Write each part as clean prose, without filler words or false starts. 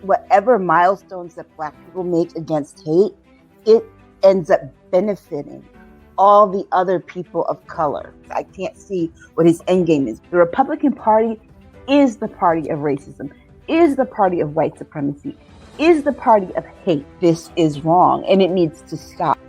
whatever milestones that Black people make against hate, it ends up benefiting all the other people of color. I can't see what his end game is. The Republican Party is the party of racism, is the party of white supremacy, is the party of hate. This is wrong, and it needs to stop.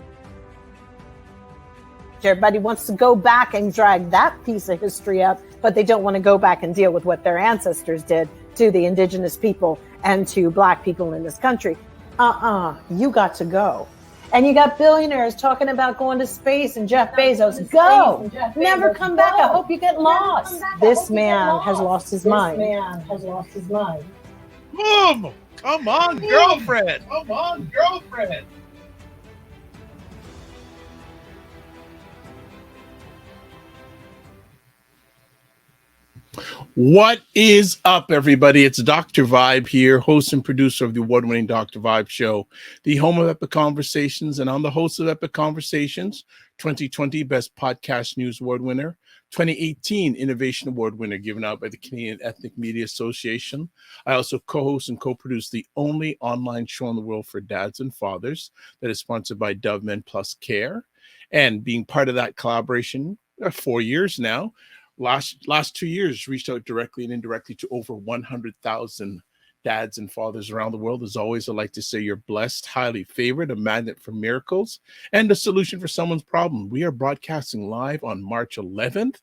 Everybody wants to go back and drag that piece of history up, but they don't want to go back and deal with what their ancestors did to the indigenous people and to Black people in this country. You got to go. And you got billionaires talking about going to space and Jeff Bezos. Go! Never come back. I hope you get lost. This man has lost his mind. Boom! Come on, girlfriend. Come on, girlfriend. What is up, everybody? It's Dr. Vibe here, host and producer of the award-winning Dr. Vibe Show, the home of Epic Conversations, and I'm the host of Epic Conversations, 2020 Best Podcast News Award winner, 2018 Innovation Award winner given out by the Canadian Ethnic Media Association. I also co-host and co-produce the only online show in the world for dads and fathers that is sponsored by Dove Men Plus Care, and being part of that collaboration 4 years now. Last 2 years, reached out directly and indirectly to over 100,000 dads and fathers around the world. As always, I like to say you're blessed, highly favored, a magnet for miracles, and a solution for someone's problem. We are broadcasting live on March 11th,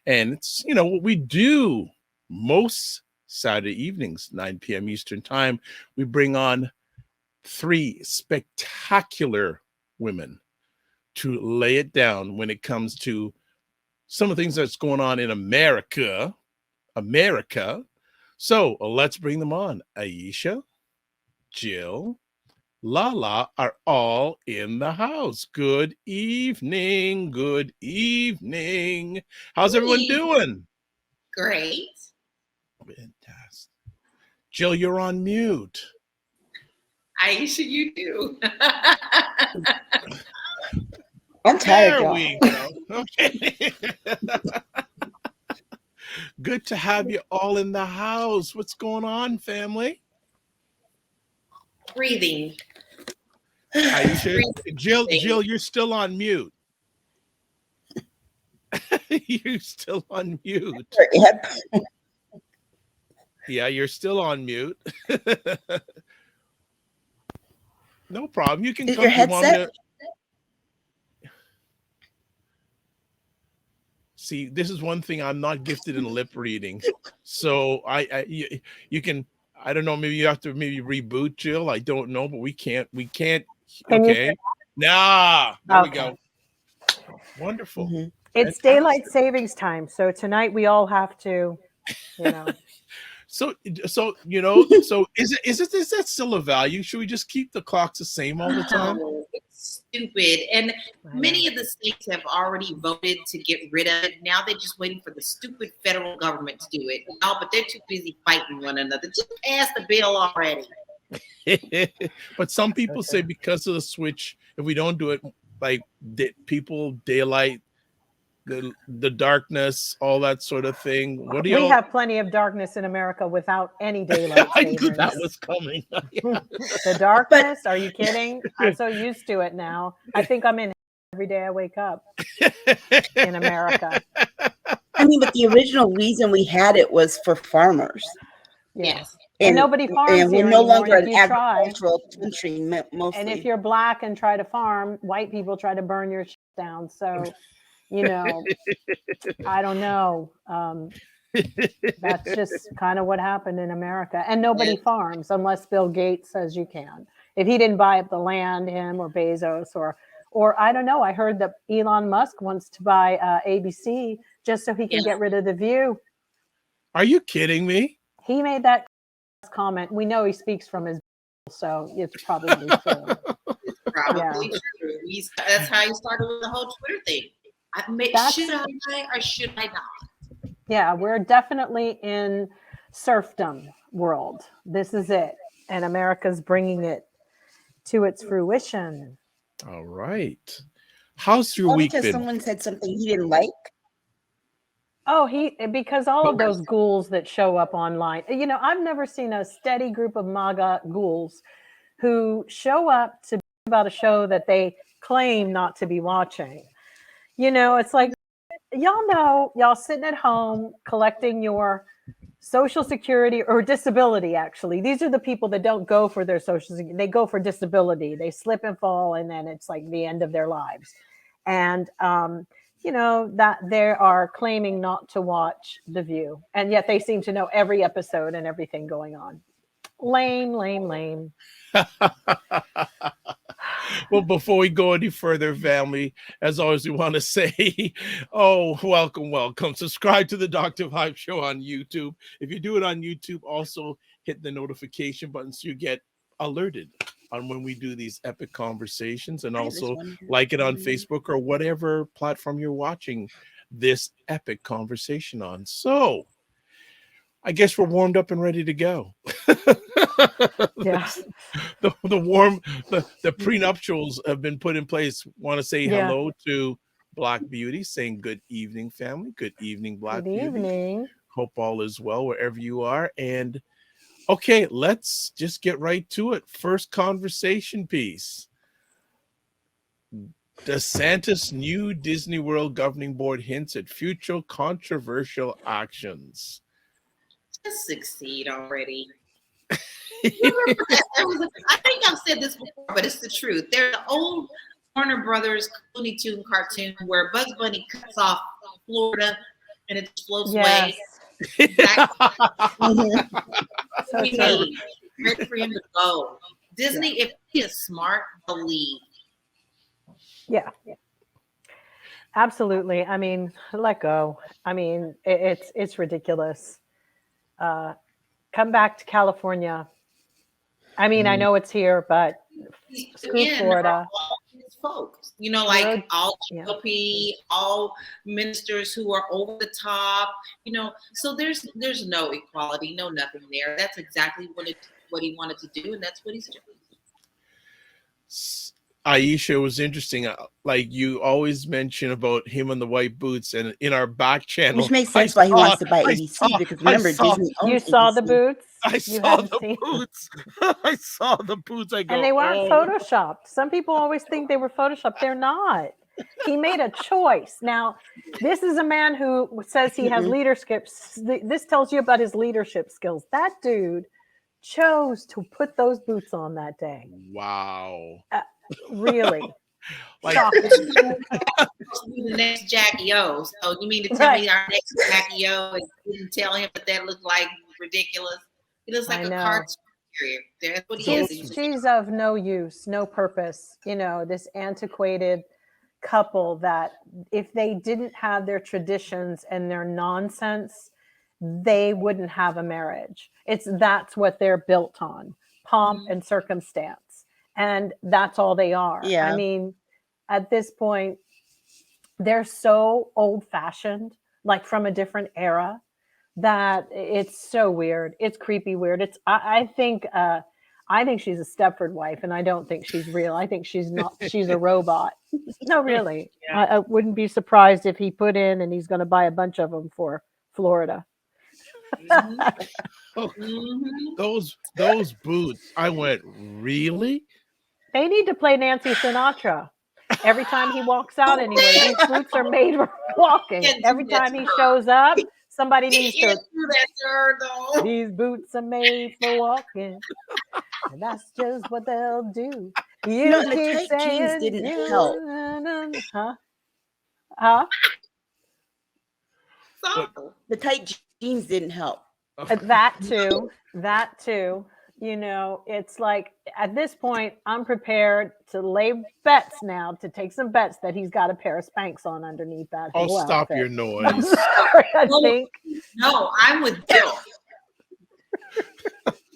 and it's, what we do most Saturday evenings, 9 p.m. Eastern Time. We bring on 3 spectacular women to lay it down when it comes to some of the things that's going on in America. So let's bring them on. Aisha, Jill, LaLa are all in the house. Good evening. Good evening. How's everyone doing? Great. Fantastic. Jill, you're on mute. Aisha, you do. I'm tired, There we go. Okay. Good to have you all in the house. What's going on, family? Breathing. Aisha, Jill, you're still on mute. You're still on mute. Yep. Yeah, you're still on mute. No problem. You can Is come. your headset? See, this is one thing I'm not gifted in lip reading. So you can, I don't know, maybe you have to reboot, Jill. I don't know, but we can't. Okay. There we go. Wonderful. Mm-hmm. It's daylight savings time. So tonight we all have to, So is that still a value? Should we just keep the clocks the same all the time? Oh, it's stupid. And many of the states have already voted to get rid of it. Now they're just waiting for the stupid federal government to do it. No, but they're too busy fighting one another. Just pass the bill already. But some people say because of the switch, if we don't do it, like people daylight, the darkness, all that sort of thing. What do you? We have plenty of darkness in America without any daylight. I knew that was coming. The darkness? Are you kidding? I'm so used to it now. I think I'm in every day I wake up in America. I mean, but the original reason we had it was for farmers. Yes. And nobody farms and here we're no anymore. longer an agricultural country, mostly. And if you're Black and try to farm, white people try to burn your shit down. So, I don't know. That's just kind of what happened in America. And nobody farms unless Bill Gates says you can. If he didn't buy up the land, him or Bezos or I don't know. I heard that Elon Musk wants to buy ABC just so he can get rid of The View. Are you kidding me? He made that comment. We know he speaks from his, so it's probably true. It's probably true. That's how he started with the whole Twitter thing. Should I or should I not? Yeah, we're definitely in serfdom world. This is it. And America's bringing it to its fruition. All right. How's your week because been? someone said something he didn't like? Oh, because all of those ghouls that show up online, I've never seen a steady group of MAGA ghouls who show up to about a show that they claim not to be watching. It's like, y'all sitting at home collecting your Social Security or disability. Actually, these are the people that don't go for their Social Security. They go for disability. They slip and fall, and then it's like the end of their lives. And, that they are claiming not to watch The View. And yet they seem to know every episode and everything going on. Lame, lame, lame. Well, before we go any further, family, as always, we want to say, welcome. Subscribe to the Dr. Vibe Show on YouTube. If you do it on YouTube, also hit the notification button so you get alerted on when we do these epic conversations, and also like it on Facebook or whatever platform you're watching this epic conversation on. So I guess we're warmed up and ready to go. Yeah. The prenuptials have been put in place. Want to say hello to Black Beauty, saying good evening, family. Good evening, Black Beauty. Good evening. Hope all is well wherever you are. And okay, let's just get right to it. First conversation piece. DeSantis' new Disney World governing board hints at future controversial actions. Just succeed already. I think I've said this before, but it's the truth. There's an old Warner Brothers Looney Tune cartoon where Bugs Bunny cuts off Florida and it floats away. Exactly. We need ready for him to go. Disney, if he is smart, believe. Yeah. Absolutely. I mean, let go. I mean, it's ridiculous. Come back to California. I mean, I know it's here, but screw Florida. His folks, like all GOP, all ministers who are over the top, so there's no equality, no nothing there. That's exactly what he wanted to do, and that's what he's doing. Aisha, was interesting. Like you always mention about him and the white boots, and in our back channel, which makes sense why he wants to buy ABC, because remember, Disney owns you saw ABC. The boots. I saw the boots. I saw the boots. I go, and they weren't photoshopped. Some people always think they were photoshopped. They're not. He made a choice. Now, this is a man who says he has leadership. This tells you about his leadership skills. That dude chose to put those boots on that day. Wow. Really? Like the next Jackie O. So you mean to tell me our next Jackie O didn't tell him that looked like ridiculous? It looks like a cartoon carrier. That's what he is. She's of no use, no purpose. This antiquated couple that if they didn't have their traditions and their nonsense, they wouldn't have a marriage. That's what they're built on, pomp and circumstance. And that's all they are. Yeah. I mean, at this point, they're so old-fashioned, like from a different era, that it's so weird. It's creepy weird. I think she's a Stepford wife, and I don't think she's real. I think she's not. She's a robot. No, really. Yeah. I wouldn't be surprised if he put in, and he's going to buy a bunch of them for Florida. Those boots. I went, really? They need to play Nancy Sinatra. Every time he walks out anywhere, these boots are made for walking. Every time he shows up, somebody needs to. These boots are made for walking. And that's just what they'll do. You the tight jeans didn't help. Huh? The tight jeans didn't help. That too. It's like at this point, I'm prepared to lay bets now, to take some bets that he's got a pair of Spanx on underneath that. I'll stop your noise. I'm sorry, I think. No, I'm with Bill.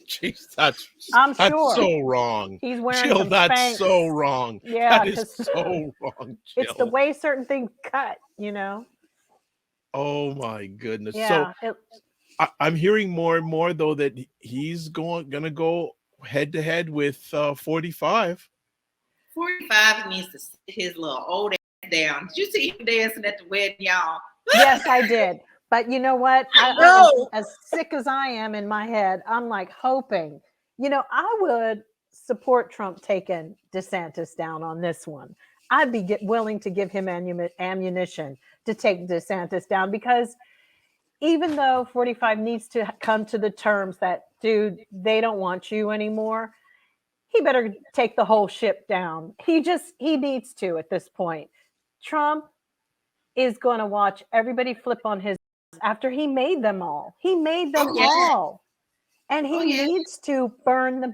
Jeez, that's sure. so wrong. He's wearing Jill, some that's Spanx. so wrong. Yeah, that is so wrong, Jill. It's the way certain things cut, Oh my goodness. Yeah, so I'm hearing more and more though that he's gonna go head to head with 45. 45 needs to sit his little old ass down. Did you see him dancing at the wedding, y'all? Yes, I did. But you know what? No. As sick as I am in my head, I'm like hoping, I would support Trump taking DeSantis down on this one. I'd be willing to give him ammunition to take DeSantis down, because even though 45 needs to come to the terms that, dude, they don't want you anymore, he better take the whole ship down. He needs to at this point. Trump is going to watch everybody flip on his after he made them all. He made them all. And he needs to burn them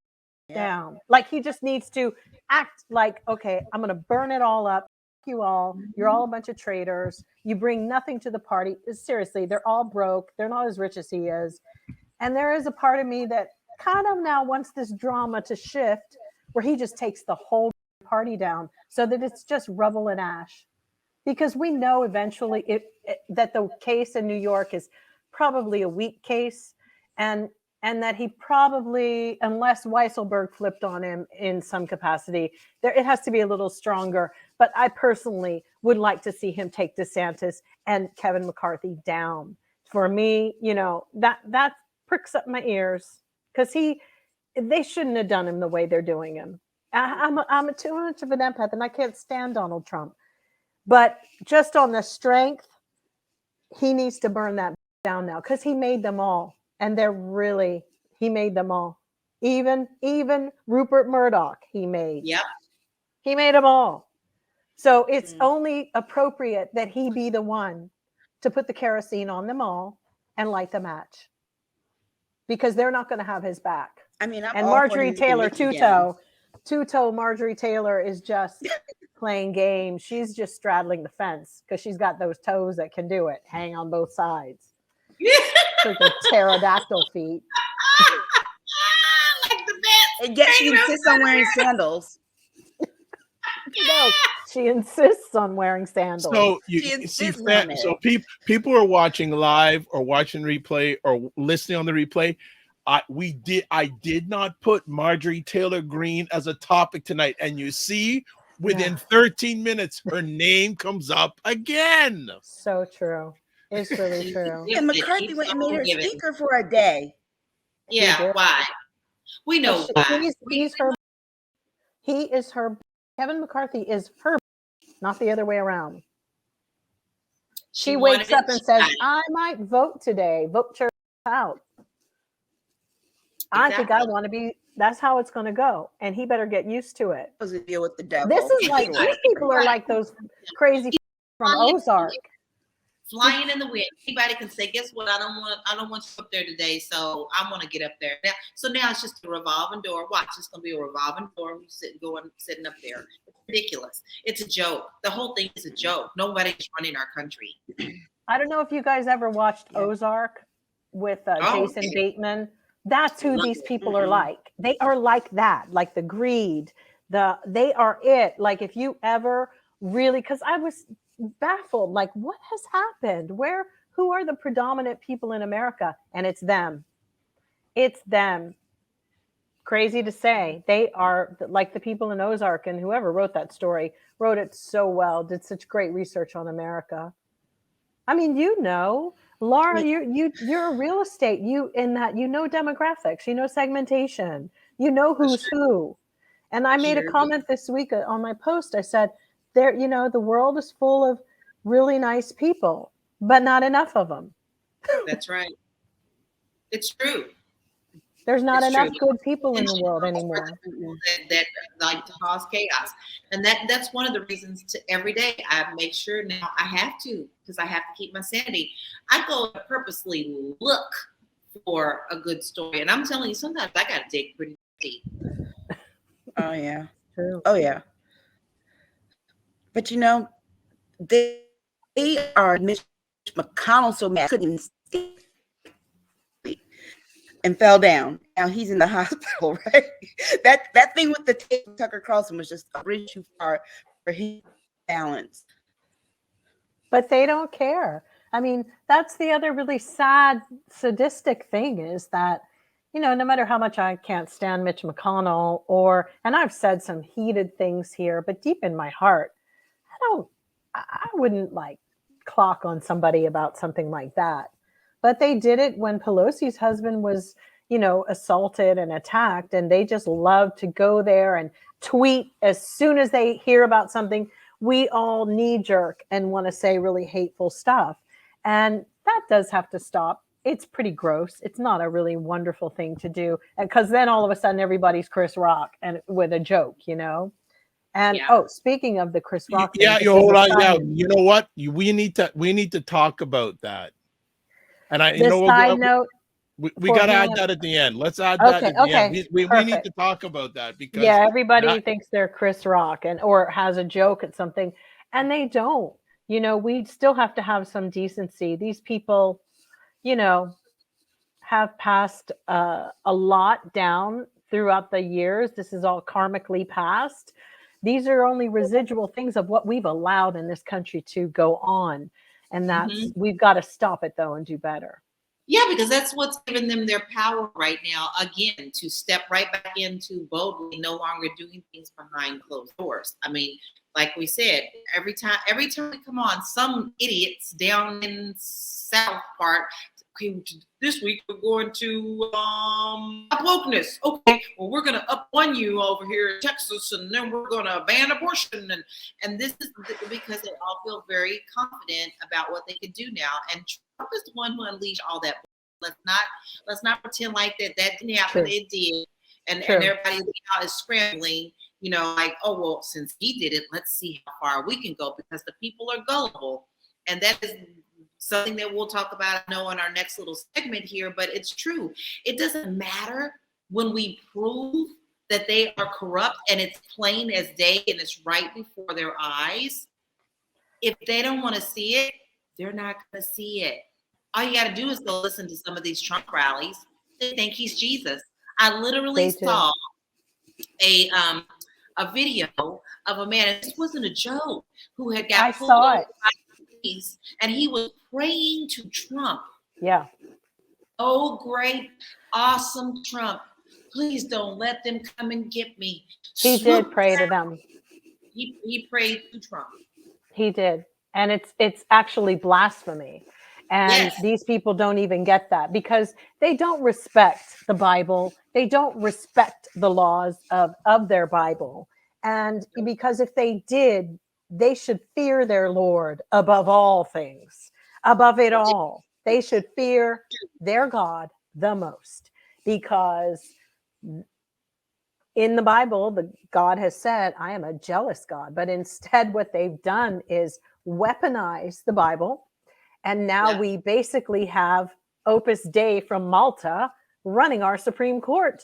down. Like, he just needs to act like, okay, I'm going to burn it all up. You all, you're all a bunch of traitors. You bring nothing to the party. Seriously, they're all broke. They're not as rich as he is. And there is a part of me that kind of now wants this drama to shift where he just takes the whole party down so that it's just rubble and ash. Because we know eventually that the case in New York is probably a weak case, and that he probably, unless Weisselberg flipped on him in some capacity, it has to be a little stronger. But I personally would like to see him take DeSantis and Kevin McCarthy down. For me, that pricks up my ears, because they shouldn't have done him the way they're doing him. I'm too much of an empath, and I can't stand Donald Trump. But just on the strength, he needs to burn that down now, because he made them all. And he made them all. Even Rupert Murdoch, he made. Yep. He made them all. So it's only appropriate that he be the one to put the kerosene on them all and light the match, because they're not going to have his back. I mean, and Marjorie Taylor, two-toe Marjorie Taylor is just playing games. She's just straddling the fence because she's got those toes that can do it. Hang on both sides. Freaking pterodactyl feet. Like the best. And yet she insists on wearing sandals. No, she insists on wearing sandals. So people are watching live or watching replay or listening on the replay. I did not put Marjorie Taylor Greene as a topic tonight, and you see, within 13 minutes, her name comes up again. So true. It's really true. And McCarthy went and made her speaker for a day. Yeah, why? We know why. He is her. Kevin McCarthy is her, not the other way around. She wakes up and says, I might vote today. Vote your out. Exactly. I think I want to be. That's how it's going to go. And he better get used to it. Deal with the devil. This is like, these people are like those crazy from Ozark. Flying in the wind. Anybody can say, guess what? I don't want you up there today, so I want to get up there. Now it's just a revolving door. Watch, it's gonna be a revolving door. Sitting up there. It's ridiculous. It's a joke. The whole thing is a joke. Nobody's running our country. I don't know if you guys ever watched Ozark with Jason Bateman. That's who these people are like. They are like that, like the greed. They are it. Like, if you ever really, because I was baffled, like, what has happened? Who are the predominant people in America? And it's them. Crazy to say. They are like the people in Ozark, and whoever wrote that story wrote it so well, did such great research on America. I mean, Laura, you're a real estate, in that you know demographics, you know segmentation, you know who's who. And I made a comment this week on my post. I said, the world is full of really nice people, but not enough of them. That's right. It's true. There's not enough good people in the world anymore. That like to cause chaos. And that's one of the reasons every day I make sure now I have to, because I have to keep my sanity. I go and purposely look for a good story. And I'm telling you, sometimes I got to dig pretty deep. Oh, yeah. True. Oh, yeah. But they are Mitch McConnell so mad couldn't even speak and fell down. Now he's in the hospital, right? That thing with the tape, Tucker Carlson, was just a bridge too far for his balance. But they don't care. I mean, that's the other really sad, sadistic thing, is that, no matter how much I can't stand Mitch McConnell, and I've said some heated things here, but deep in my heart, I wouldn't clock on somebody about something like that. But they did it when Pelosi's husband was, assaulted and attacked, and they just love to go there and tweet as soon as they hear about something. We all knee jerk and want to say really hateful stuff. And that does have to stop. It's pretty gross. It's not a really wonderful thing to do. Because then all of a sudden everybody's Chris Rock and with a joke, And speaking of the Chris Rock thing, you hold on. Yeah, you know what? We need to talk about that. And we got to add that at the end. Let's add that at the end. We need to talk about that because everybody thinks they're Chris Rock or has a joke at something, and they don't. We still have to have some decency. These people, have passed a lot down throughout the years. This is all karmically passed. These are only residual things of what we've allowed in this country to go on. And that's, we've got to stop it though and do better. Yeah, because that's what's giving them their power right now, again, to step right back into boldly, no longer doing things behind closed doors. I mean, like we said, every time we come on, some idiots down in South Park, okay, this week we're going to wokeness. Okay, well, we're going to up one you over here in Texas, and then we're going to ban abortion. And this is because they all feel very confident about what they can do now. And Trump is the one who unleashed all that. Let's not pretend like that didn't happen. True. It did. And everybody now is scrambling, like, oh, well, since he did it, let's see how far we can go because the people are gullible. And that is something that we'll talk about, I know, in our next little segment here, but it's true. It doesn't matter when we prove that they are corrupt and it's plain as day and it's right before their eyes. If they don't want to see it, they're not going to see it. All you got to do is go listen to some of these Trump rallies. They think he's Jesus. I literally saw a video of a man, and this wasn't a joke, who had got pulled over by police, and he was praying to Trump. Yeah. Oh, great, awesome Trump. Please don't let them come and get me. He did pray to them. He prayed to Trump. He did. And it's actually blasphemy. And these people don't even get that because they don't respect the Bible. They don't respect the laws of their Bible. And because if they did, they should fear their Lord above all things, above it all. They should fear their God the most because in the Bible, God has said, I am a jealous God. But instead, what they've done is weaponize the Bible. And now we basically have Opus Dei from Malta running our Supreme Court.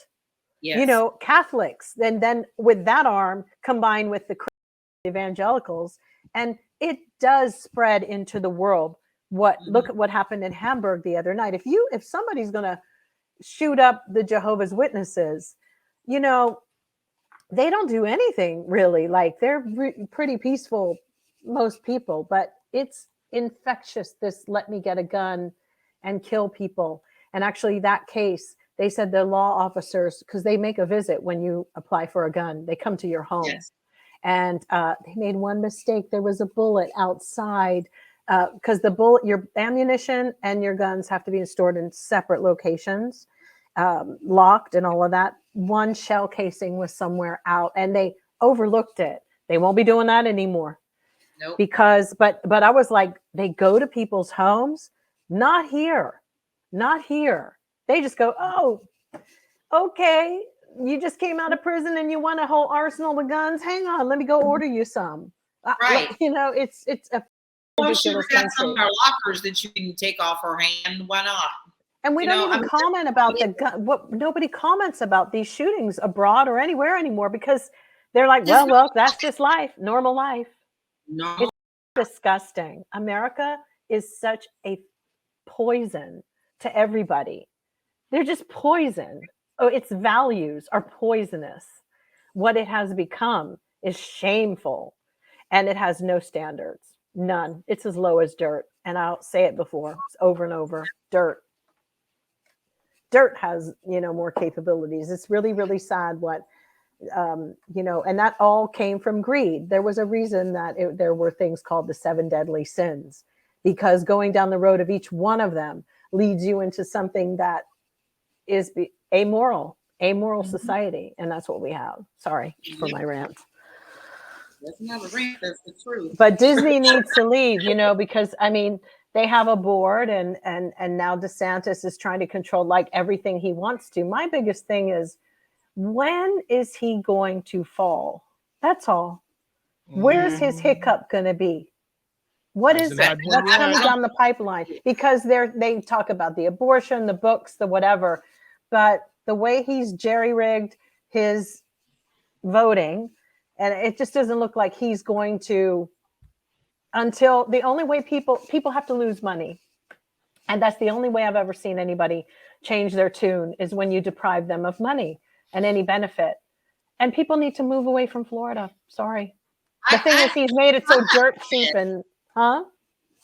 Yes. Catholics. And then with that arm combined with the evangelicals, and it does spread into the world. Look at what happened in Hamburg the other night. If somebody's going to shoot up the Jehovah's Witnesses, they don't do anything really. Like they're pretty peaceful, most people, but it's infectious, this let me get a gun and kill people. And actually that case, they said the law officers, because they make a visit when you apply for a gun, they come to your home. Yes. And they made one mistake. There was a bullet outside because your ammunition and your guns have to be stored in separate locations, locked and all of that. One shell casing was somewhere out and they overlooked it. They won't be doing that anymore. Nope. Because, but I was like, they go to people's homes, not here. They just go, oh, okay. You just came out of prison and you want a whole arsenal of guns. Hang on, let me go order you some. Right. It's a ridiculous got some of our lockers that you can take off her hand. Why not? And we don't even comment about the gun. Nobody comments about these shootings abroad or anywhere anymore because they're like, well, that's just life, normal life. No. It's disgusting. America is such a poison to everybody. They're just poison. Oh, its values are poisonous. What it has become is shameful, and it has no standards. None. It's as low as dirt. And I'll say it before, it's over and over. Dirt has, more capabilities. It's really, really sad what and that all came from greed. There was a reason that there were things called the 7 deadly sins because going down the road of each one of them leads you into something that is amoral society. And that's what we have. Sorry for my rant. That's not a rant, that's the truth. But Disney needs to leave, because I mean, they have a board and now DeSantis is trying to control like everything he wants to. My biggest thing is, when is he going to fall? That's all. Where's his hiccup going to be? What is it? What's coming down the pipeline? Because they talk about the abortion, the books, the whatever, but the way he's jerry-rigged his voting, and it just doesn't look like he's going to, until the only way people have to lose money. And that's the only way I've ever seen anybody change their tune, is when you deprive them of money and any benefit. And people need to move away from Florida. Sorry. The thing is, he's made it so dirt cheap and, huh?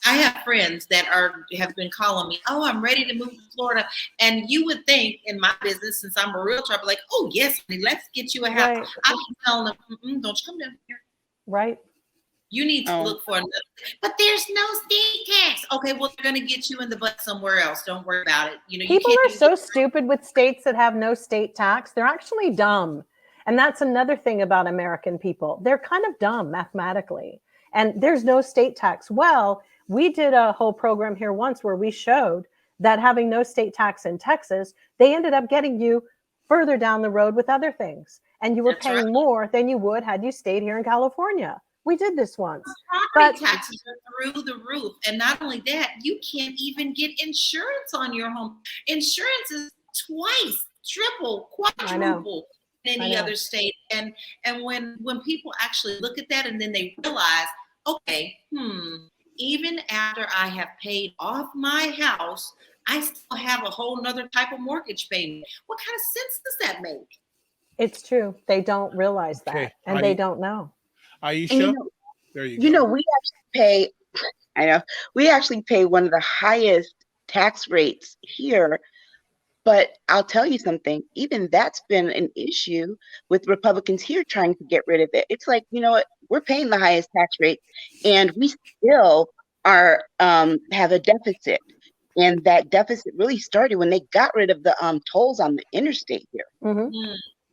I have friends that have been calling me, oh, I'm ready to move to Florida. And you would think in my business, since I'm a realtor, I'd be like, oh, yes, honey, let's get you a house. Right. I've been telling them, don't you come down here. Right. You need to look for another. But there's no state tax. Okay, well, they're going to get you in the butt somewhere else. Don't worry about it. People are so stupid with states that have no state tax. They're actually dumb. And that's another thing about American people. They're kind of dumb mathematically. And there's no state tax. Well, we did a whole program here once where we showed that having no state tax in Texas, they ended up getting you further down the road with other things. And you were paying more than you would had you stayed here in California. We did this once. Property taxes are through the roof. And not only that, you can't even get insurance on your home. Insurance is twice, triple, quadruple in any other state. And when people actually look at that and then they realize, okay, even after I have paid off my house, I still have a whole nother type of mortgage payment. What kind of sense does that make? It's true. They don't realize that, and they don't know. Aisha, there you go. We actually pay one of the highest tax rates here. But I'll tell you something, even that's been an issue with Republicans here trying to get rid of it. It's like, you know what, we're paying the highest tax rate and we still have a deficit. And that deficit really started when they got rid of the tolls on the interstate here.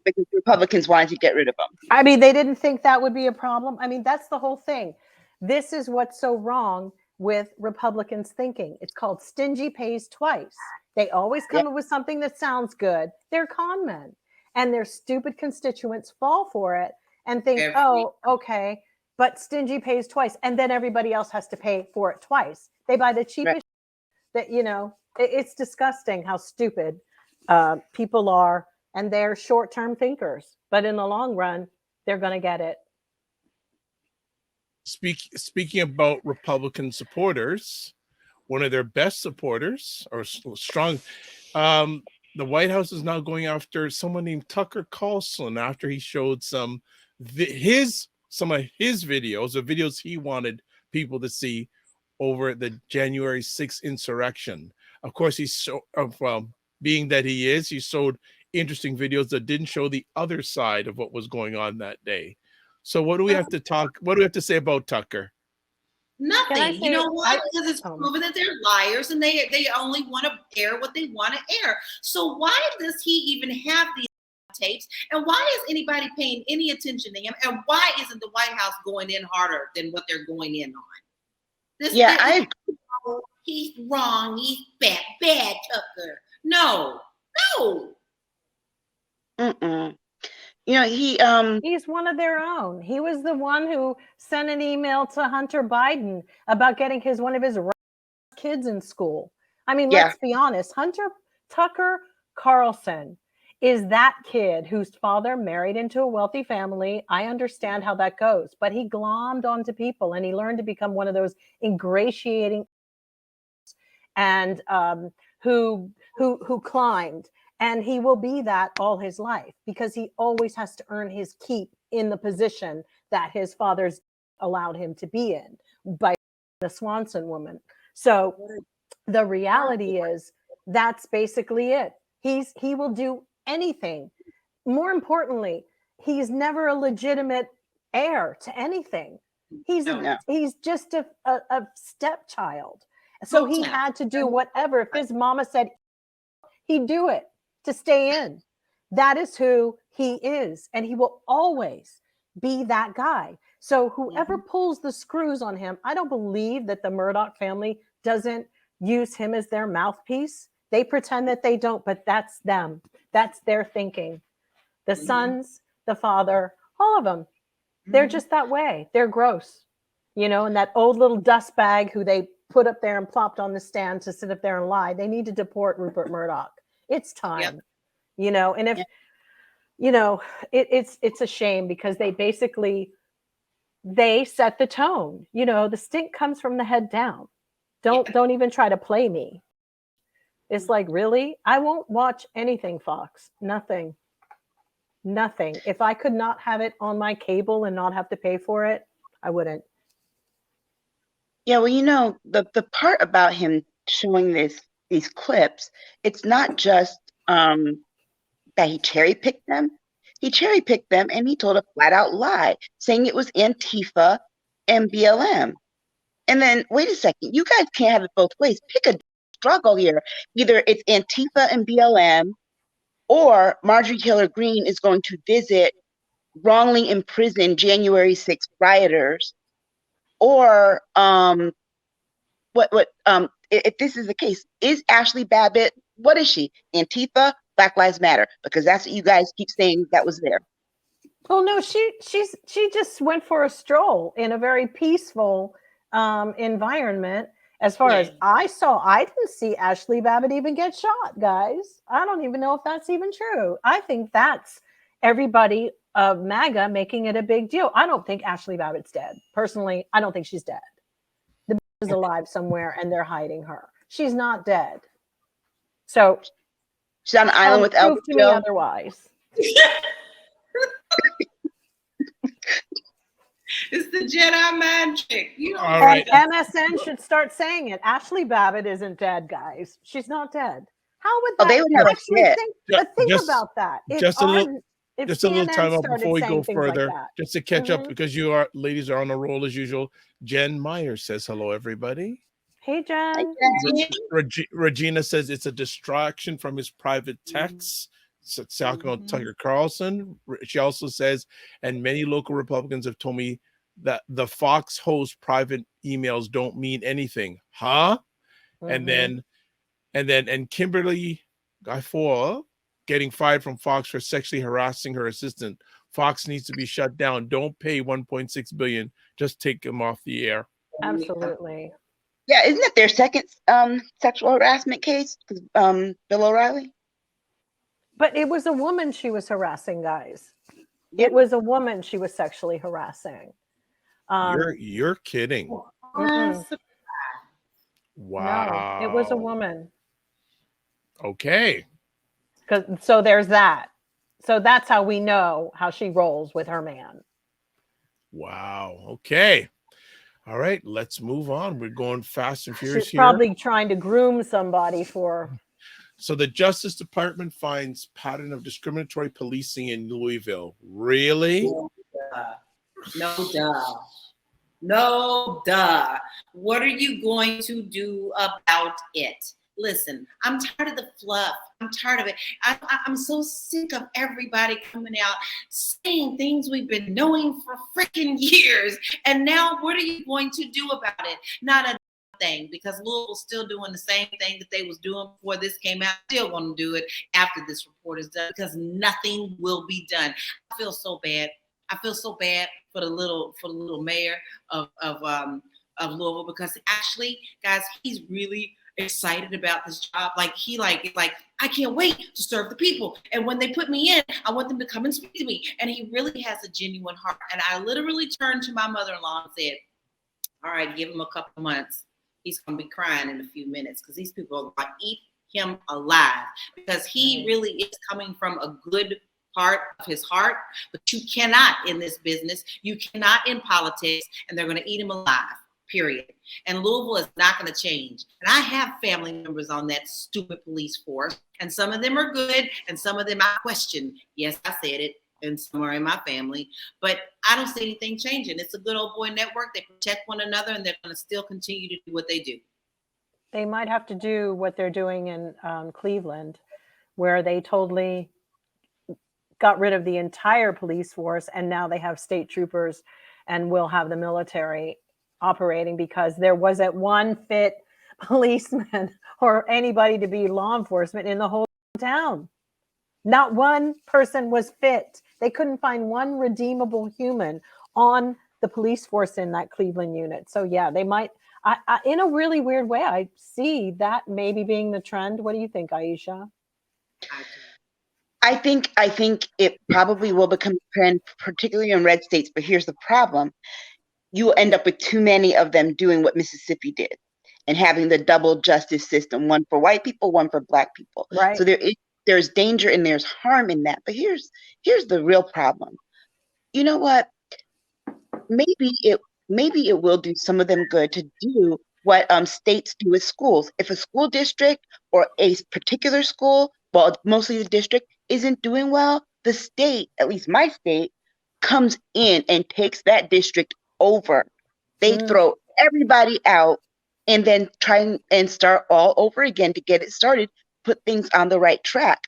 Because Republicans wanted to get rid of them. I mean, they didn't think that would be a problem. I mean, that's the whole thing. This is what's so wrong with Republicans thinking. It's called stingy pays twice. They always come up with something that sounds good. They're con men, and their stupid constituents fall for it and think, oh, okay, but stingy pays twice. And then everybody else has to pay for it twice. They buy the cheapest that, it's disgusting how stupid people are, and they're short-term thinkers, but in the long run, they're going to get it. Speaking about Republican supporters, one of their best supporters or strong, the White House is now going after someone named Tucker Carlson after he showed some of his videos, the videos he wanted people to see over the January 6th insurrection. Of course, being that he showed interesting videos that didn't show the other side of what was going on that day. So what do we have to say about Tucker? Nothing. You know what? Because it's proven that they're liars and they only want to air what they want to air. So why does he even have these tapes? And why is anybody paying any attention to him? And why isn't the White House going in harder than what they're going in on? He's wrong. He's bad, Tucker. No. He's one of their own. He was the one who sent an email to Hunter Biden about getting one of his kids in school. I mean, let's be honest. Tucker Carlson is that kid whose father married into a wealthy family. I understand how that goes, but he glommed onto people and he learned to become one of those ingratiating and who climbed. And he will be that all his life because he always has to earn his keep in the position that his father's allowed him to be in by the Swanson woman. So the reality is that's basically it. He will do anything. More importantly, he's never a legitimate heir to anything. He's just a stepchild. So he had to do whatever. If his mama said he'd do it to stay in. That is who he is. And he will always be that guy. So whoever pulls the screws on him, I don't believe that the Murdoch family doesn't use him as their mouthpiece. They pretend that they don't, but that's them. That's their thinking. The sons, the father, all of them. They're just that way. They're gross. You know, and that old little dust bag who they put up there and plopped on the stand to sit up there and lie. They need to deport Rupert Murdoch. It's time. You know, and if you know, it's a shame because they set the tone. You know, the stink comes from the head down. Don't even try to play me. It's like, really? I won't watch anything, Fox. Nothing. If I could not have it on my cable and not have to pay for it, I wouldn't. Yeah, well, you know, the part about him showing these clips, it's not just that he cherry-picked them. He cherry-picked them and he told a flat-out lie, saying it was Antifa and BLM. And then, wait a second, you guys can't have it both ways. Pick a struggle here. Either it's Antifa and BLM, or Marjorie Taylor Greene is going to visit wrongly imprisoned January 6th rioters, or if this is the case, is Ashley Babbitt, what is she? Antifa, Black Lives Matter, because that's what you guys keep saying that was there. Oh no, she just went for a stroll in a very peaceful environment. As far as I saw, I didn't see Ashley Babbitt even get shot, guys. I don't even know if that's even true. I think that's everybody of MAGA making it a big deal. I don't think Ashley Babbitt's dead. Personally, I don't think she's dead. The bitch is alive somewhere and they're hiding her. She's not dead. So she's on an island with prove to me otherwise. It's the Jedi magic. You know, all right. MSN should start saying it. Ashley Babbitt isn't dead, guys. She's not dead. How would that they would have actually a think? But think about that. Just a little time out started before we saying go things further, like that. just to catch up, because you ladies are on a roll as usual. Jen Meyer says hello, everybody. Hey, Jen. Regina says it's a distraction from his private texts. Talking about Tucker Carlson. She also says, and many local Republicans have told me that the Fox host private emails don't mean anything. Huh? And Kimberly Guifoyle getting fired from Fox for sexually harassing her assistant. Fox needs to be shut down. Don't pay $1.6 billion. Just take him off the air. Absolutely. Yeah, isn't that their second sexual harassment case? Bill O'Reilly. But it was a woman she was harassing, guys. It was a woman she was sexually harassing. You're kidding. Mm-mm. Wow. No, it was a woman. Okay. So there's that. So that's how we know how she rolls with her man. Wow. Okay. All right. Let's move on. We're going fast and furious. She's probably trying to groom somebody for. So the Justice Department finds pattern of discriminatory policing in Louisville. Really? No, duh. What are you going to do about it? Listen, I'm tired of the fluff. I'm tired of it. I'm so sick of everybody coming out saying things we've been knowing for freaking years. And now what are you going to do about it? Not a thing, because Louisville's still doing the same thing that they was doing before this came out. Still going to do it after this report is done, because nothing will be done. I feel so bad. I feel so bad for the little mayor of Louisville, because actually, guys, he's really excited about this job. Like I can't wait to serve the people. And when they put me in, I want them to come and speak to me. And he really has a genuine heart. And I literally turned to my mother-in-law and said, all right, give him a couple months. He's going to be crying in a few minutes, because these people are going to eat him alive, because he really is coming from a good part of his heart. But you cannot in this business. You cannot in politics, and they're going to eat him alive. Period. And Louisville is not going to change. And I have family members on that stupid police force, and some of them are good, and some of them I question. Yes, I said it. and some are in my family. But I don't see anything changing. It's a good old boy network. They protect one another, and they're going to still continue to do what they do. They might have to do what they're doing in Cleveland, where they totally got rid of the entire police force, and now they have state troopers and will have the military operating, because there wasn't one fit policeman or anybody to be law enforcement in the whole town. Not one person was fit. They couldn't find one redeemable human on the police force in that Cleveland unit. So yeah, they might, in a really weird way, I see that maybe being the trend. What do you think, Aisha? I think it probably will become a trend, particularly in red states. But here's the problem: you will end up with too many of them doing what Mississippi did, and having the double justice system, one for white people, one for Black people. Right. So there's danger and there's harm in that. But here's the real problem. You know what? Maybe it will do some of them good to do what states do with schools. If a school district or a particular school, well, mostly the district, isn't doing well, the state, at least my state, comes in and takes that district over. They throw everybody out and then try and start all over again to get it started, put things on the right track.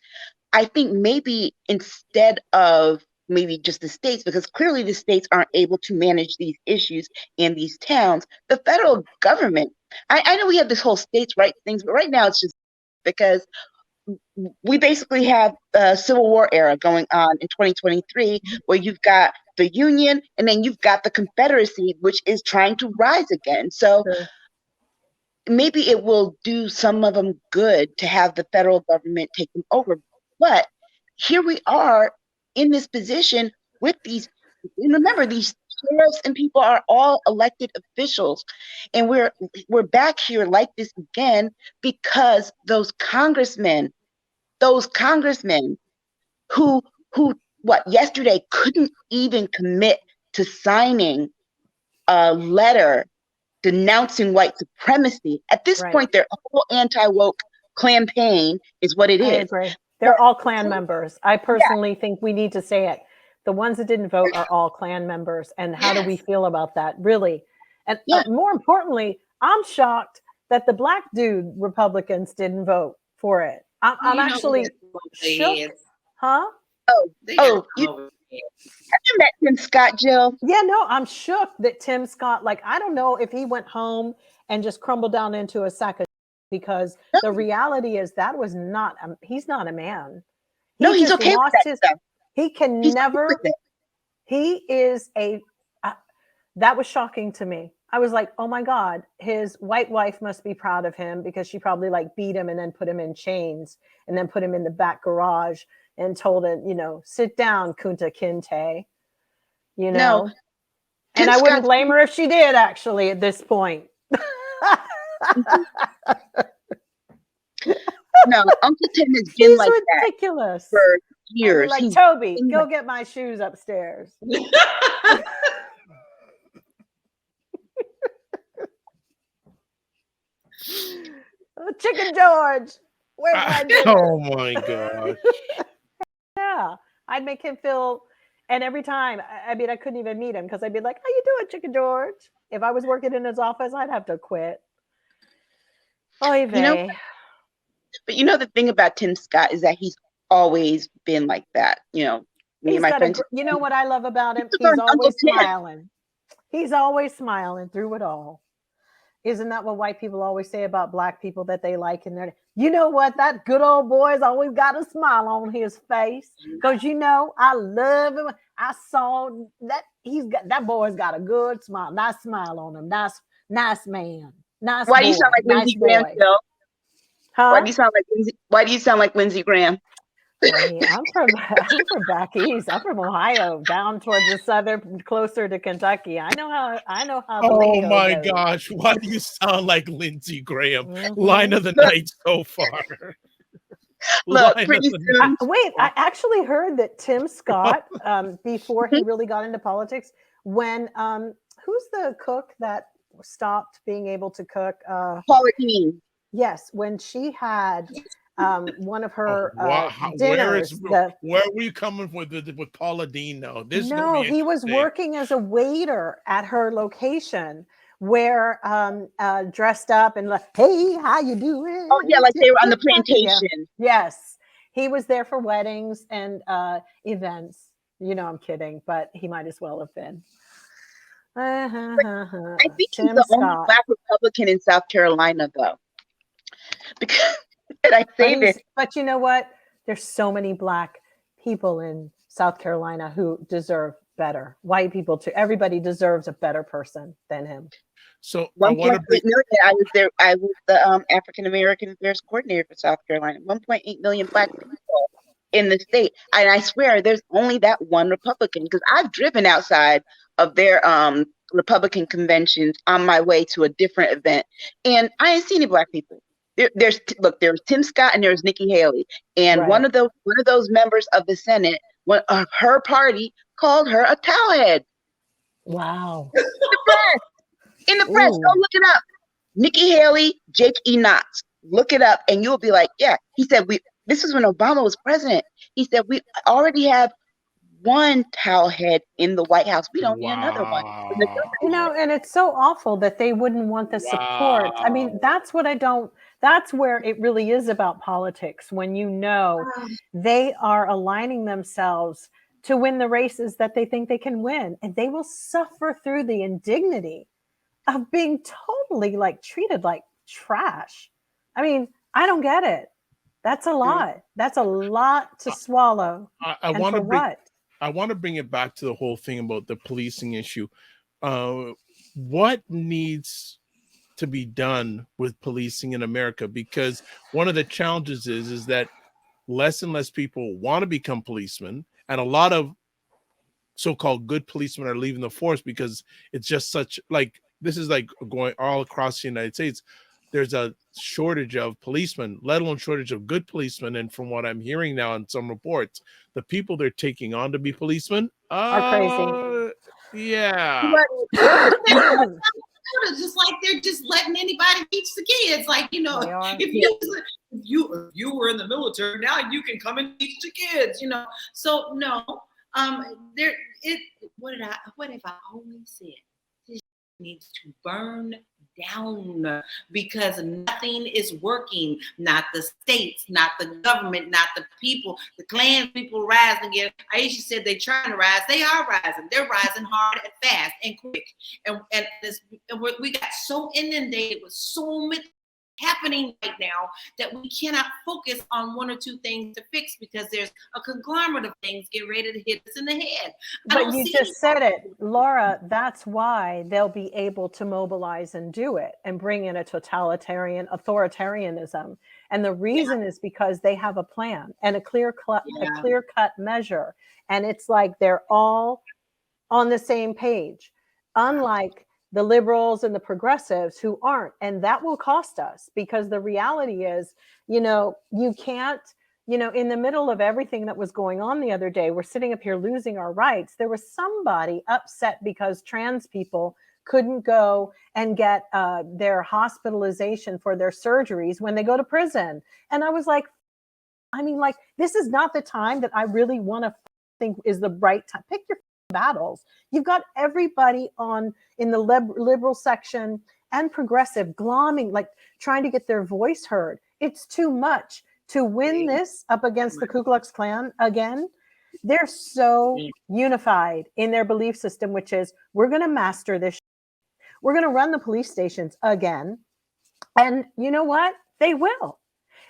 I think maybe instead of maybe just the states, because clearly the states aren't able to manage these issues in these towns, the federal government, I know we have this whole states' rights things, but right now it's just because we basically have a Civil War era going on in 2023, where you've got the Union and then you've got the Confederacy, which is trying to rise again. So maybe it will do some of them good to have the federal government take them over. But here we are in this position with these, and remember, these sheriffs and people are all elected officials, and we're back here like this again because those congressmen who yesterday couldn't even commit to signing a letter denouncing white supremacy. At this point, their whole anti-woke campaign is what it is. I agree. They're all Klan members. I personally think we need to say it. The ones that didn't vote are all Klan members. And how do we feel about that? Really? And more importantly, I'm shocked that the Black dude Republicans didn't vote for it. I'm actually shook. Huh? Have you met Tim Scott, Jill? Yeah, no, I'm shook that Tim Scott, like, I don't know if he went home and just crumbled down into a sack of, because the reality is that was not, he's not a man. He's okay with that stuff. He can never, he is that was shocking to me. I was like, oh my God, his white wife must be proud of him, because she probably like beat him and then put him in chains and then put him in the back garage and told him, sit down, Kunta Kinte, No. And I wouldn't blame her if she did, actually, at this point. No, Uncle Tim has been He's like ridiculous. that for years. Like, Toby, go get my shoes upstairs. Chicken George, where's my dinner? Oh my God. Yeah, I'd make him feel, and every time, I mean, I couldn't even meet him because I'd be like, how you doing, Chicken George? If I was working in his office, I'd have to quit. Oy vey. But the thing about Tim Scott is that he's always been like that. Me and my friends. You know what I love about him? He's always smiling. He's always smiling through it all. Isn't that what white people always say about Black people that they like? And you know what? That good old boy's always got a smile on his face. Because I love him. I saw that that boy's got a good smile. Nice smile on him. Nice man. Nice. Why do you sound like Lindsey Graham, Phil? Huh? Why do you sound like Lindsey Graham? I'm from back east. I'm from Ohio, down towards the southern, closer to Kentucky. I know how. Oh my gosh! Why do you sound like Lindsey Graham? Line of the night so far. Look, pretty soon. I actually heard that Tim Scott, before he really got into politics, when who's the cook that stopped being able to cook? Paula Deen. Yes, when she had one of her dinners. Where were you coming with Paula Dean? No, he was working as a waiter at her location, where dressed up and like, hey, how you doing? Oh yeah, like they were on the plantation. Yeah. Yes, he was there for weddings and events. I'm kidding, but he might as well have been. I think he's the only Black Republican in South Carolina, though. Because I say this, but you know what? There's so many Black people in South Carolina who deserve better. White people too. Everybody deserves a better person than him. So 1.8 million. I was there. I was the African American Affairs coordinator for South Carolina. 1.8 million Black people in the state, and I swear there's only that one Republican, because I've driven outside of their Republican conventions on my way to a different event, and I ain't seen any Black people. There's Tim Scott and there's Nikki Haley, and right. one of those members of the Senate, one of her party, called her a towelhead. Wow. In the press, go look it up. Nikki Haley, Jake E. Knotts. Look it up, and you'll be like, yeah. He said this was when Obama was president. He said we already have one towelhead in the White House. We don't need another one. And it's so awful that they wouldn't want the support. I mean, that's where it really is about politics, when they are aligning themselves to win the races that they think they can win, and they will suffer through the indignity of being totally treated like trash. I mean, I don't get it. That's a lot. That's a lot to swallow. I want to bring it back to the whole thing about the policing issue. What needs to be done with policing in America? Because one of the challenges is that less and less people want to become policemen, and a lot of so-called good policemen are leaving the force because it's just this is going all across the United States. There's a shortage of policemen, let alone shortage of good policemen. And from what I'm hearing now in some reports, the people they're taking on to be policemen are crazy. Yeah. Just like they're just letting anybody teach the kids. If you were in the military, now you can come and teach the kids, So no, what have I always said? This needs to burn down, because nothing is working. Not the states, not the government, not the people. The Klan people rising again. Aisha said they're trying to rise. They are rising. They're rising hard and fast and quick. And we got so inundated with so much happening right now that we cannot focus on one or two things to fix, because there's a conglomerate of things get ready to hit us in the head. But you just said it, Laura. That's why they'll be able to mobilize and do it and bring in a totalitarian authoritarianism. And the reason is because they have a plan and a clear-cut measure. And it's like they're all on the same page, unlike the liberals and the progressives who aren't. And that will cost us, because the reality is, you can't, in the middle of everything that was going on the other day, we're sitting up here losing our rights. There was somebody upset because trans people couldn't go and get their hospitalization for their surgeries when they go to prison. And I was like, this is not the time that I really want to think is the right time. Pick your battles. You've got everybody in the liberal section and progressive glomming, trying to get their voice heard. It's too much to win this up against the Ku Klux Klan again. They're so unified in their belief system, which is, we're going to master this. We're going to run the police stations again. And you know what? They will.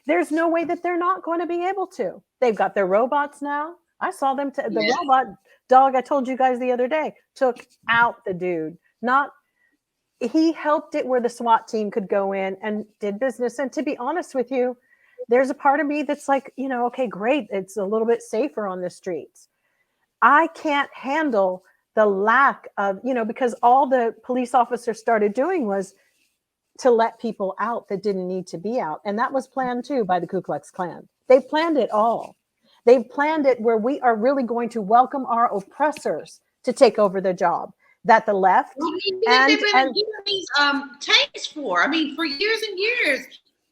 There's no way that they're not going to be able to. They've got their robots now. I saw them. The robot dog I told you guys the other day took out the dude. He helped it where the SWAT team could go in and did business. And to be honest with you, there's a part of me that's like, okay, great. It's a little bit safer on the streets. I can't handle the lack of, because all the police officers started doing was to let people out that didn't need to be out. And that was planned too by the Ku Klux Klan. They planned it all. They've planned it where we are really going to welcome our oppressors to take over the job. That the left they've been using these tanks for years and years.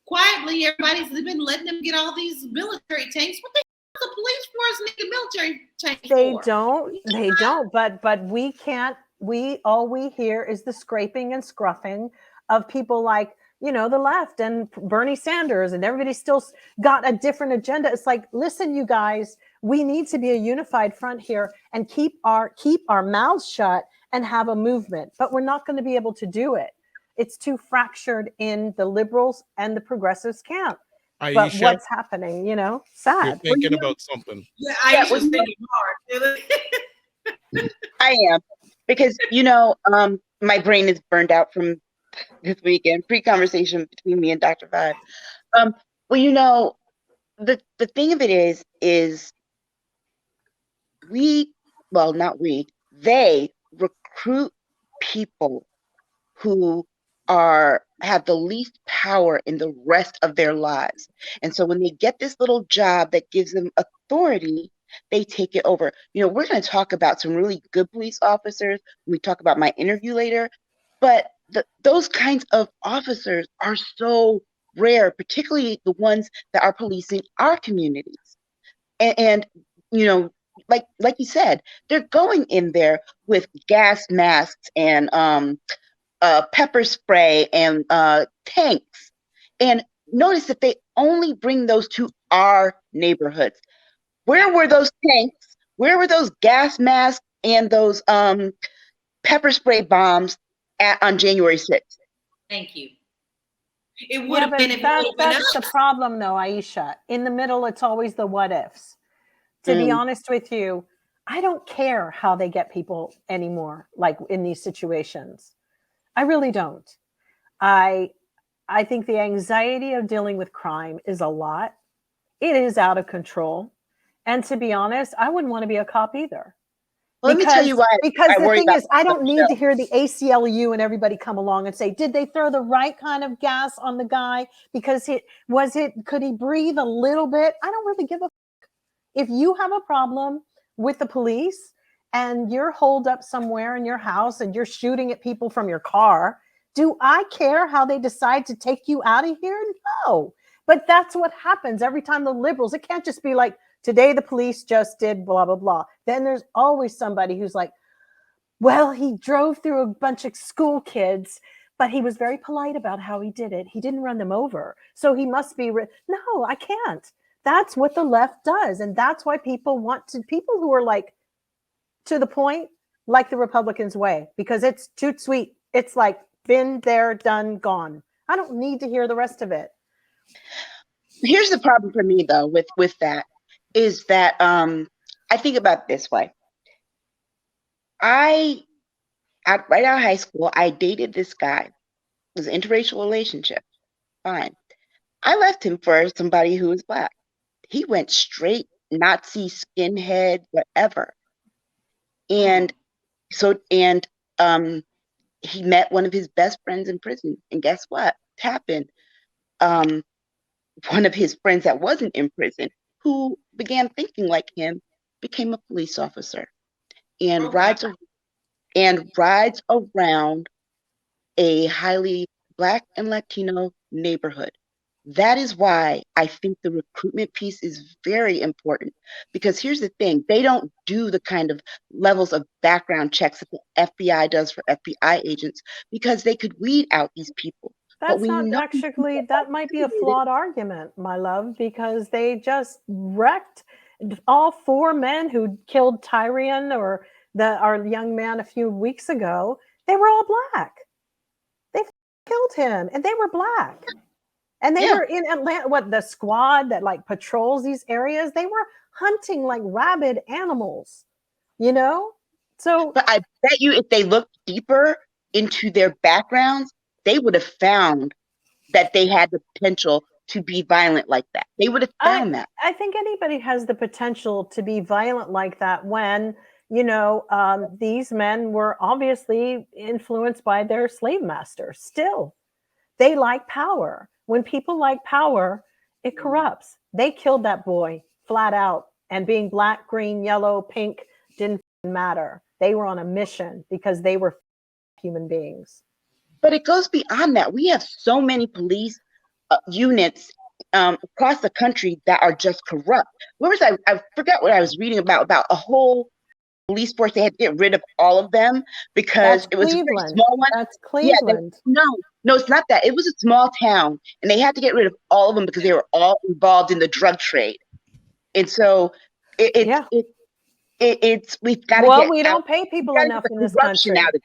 quietly, everybody's been letting them get all these military tanks. What the hell is the police force need a military tank for? They don't, but we can't, all we hear is the scraping and scruffing of people like, the left and Bernie Sanders, and everybody's still got a different agenda. It's like, listen, you guys, we need to be a unified front here and keep our mouths shut and have a movement, but we're not going to be able to do it. It's too fractured in the liberals and the progressives camp. Aisha, but what's happening, sad. You're thinking about something. Yeah, Aisha's thinking hard. I am, because my brain is burned out from this weekend pre-conversation between me and Dr. Vibe. Well, the thing of it is they recruit people who have the least power in the rest of their lives. And so when they get this little job that gives them authority, they take it over. We're going to talk about some really good police officers when we talk about my interview later, but those kinds of officers are so rare, particularly the ones that are policing our communities. And like you said, they're going in there with gas masks and pepper spray and tanks. And notice that they only bring those to our neighborhoods. Where were those tanks? Where were those gas masks and those pepper spray bombs on January 6th? Thank you. It would have been if that's the problem, though, Aisha. In the middle, it's always the what ifs. To be honest with you, I don't care how they get people anymore, like in these situations. I really don't. I think the anxiety of dealing with crime is a lot. It is out of control. And to be honest, I wouldn't want to be a cop either. Let me tell you why. Because the thing is, I don't need to hear the ACLU and everybody come along and say, did they throw the right kind of gas on the guy? Because could he breathe a little bit? I don't really give a fuck. If you have a problem with the police and you're holed up somewhere in your house and you're shooting at people from your car, do I care how they decide to take you out of here? No. But that's what happens every time the liberals. It can't just be like, today the police just did blah, blah, blah. Then there's always somebody who's like, well, he drove through a bunch of school kids, but he was very polite about how he did it. He didn't run them over. So he must be, no, I can't. That's what the left does. And that's why people who are like, to the point, like the Republicans' way, because it's too sweet. It's like, been there, done, gone. I don't need to hear the rest of it. Here's the problem for me, though, with that, is that I think about it this way. Right out of high school, I dated this guy. It was an interracial relationship. Fine. I left him for somebody who was Black. He went straight Nazi, skinhead, whatever. And he met one of his best friends in prison. And guess what happened? One of his friends that wasn't in prison, who began thinking like him, became a police officer and rides around a highly Black and Latino neighborhood. That is why I think the recruitment piece is very important, because here's the thing. They don't do the kind of levels of background checks that the FBI does for FBI agents, because they could weed out these people. That's not actually, that might be a flawed argument, my love, because they just wrecked all four men who killed Tyrion or our young man a few weeks ago. They were all Black. They killed him and they were Black. And they were in Atlanta, the squad that like patrols these areas, they were hunting like rabid animals, So, but I bet you if they looked deeper into their backgrounds, they would have found that they had the potential to be violent like that. They would have found that. I think anybody has the potential to be violent like that when, these men were obviously influenced by their slave masters. Still, they like power. When people like power, it corrupts. They killed that boy flat out, and being Black, green, yellow, pink didn't matter. They were on a mission because they were human beings. But it goes beyond that. We have so many police units across the country that are just corrupt. Where was I forgot what I was reading about a whole police force. They had to get rid of all of them because it was a very small one. That's Cleveland. No, it's not that. It was a small town, and they had to get rid of all of them because they were all involved in the drug trade. And so it's we've got to get. Well, we don't pay people enough in this country. Out of it.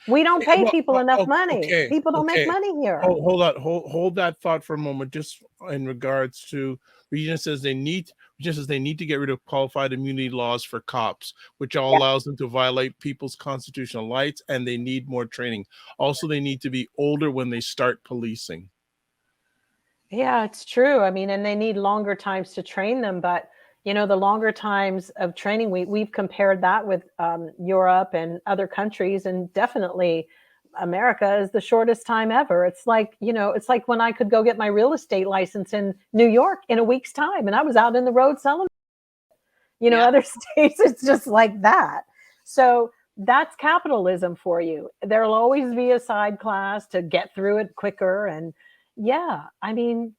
We don't pay people enough money. Okay, people don't make money here. Hold that thought for a moment. Just in regards to Regina says they need to get rid of qualified immunity laws for cops, which allows them to violate people's constitutional rights, and they need more training. Also, they need to be older when they start policing. Yeah, it's true. I mean, and they need longer times to train them, but the longer times of training, we've compared that with Europe and other countries, and definitely America is the shortest time ever. It's like, it's like when I could go get my real estate license in New York in a week's time, and I was out in the road selling. Other states, it's just like that. So that's capitalism for you. There'll always be a side class to get through it quicker. And I mean,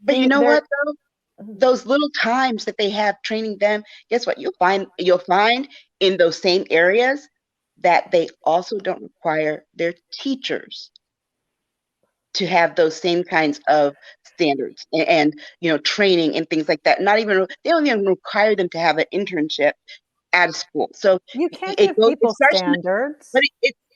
but you know what though? Those little times that they have training them, guess what? You'll find in those same areas that they also don't require their teachers to have those same kinds of standards and training and things like that. They don't even require them to have an internship out of school. So you can't give people standards. But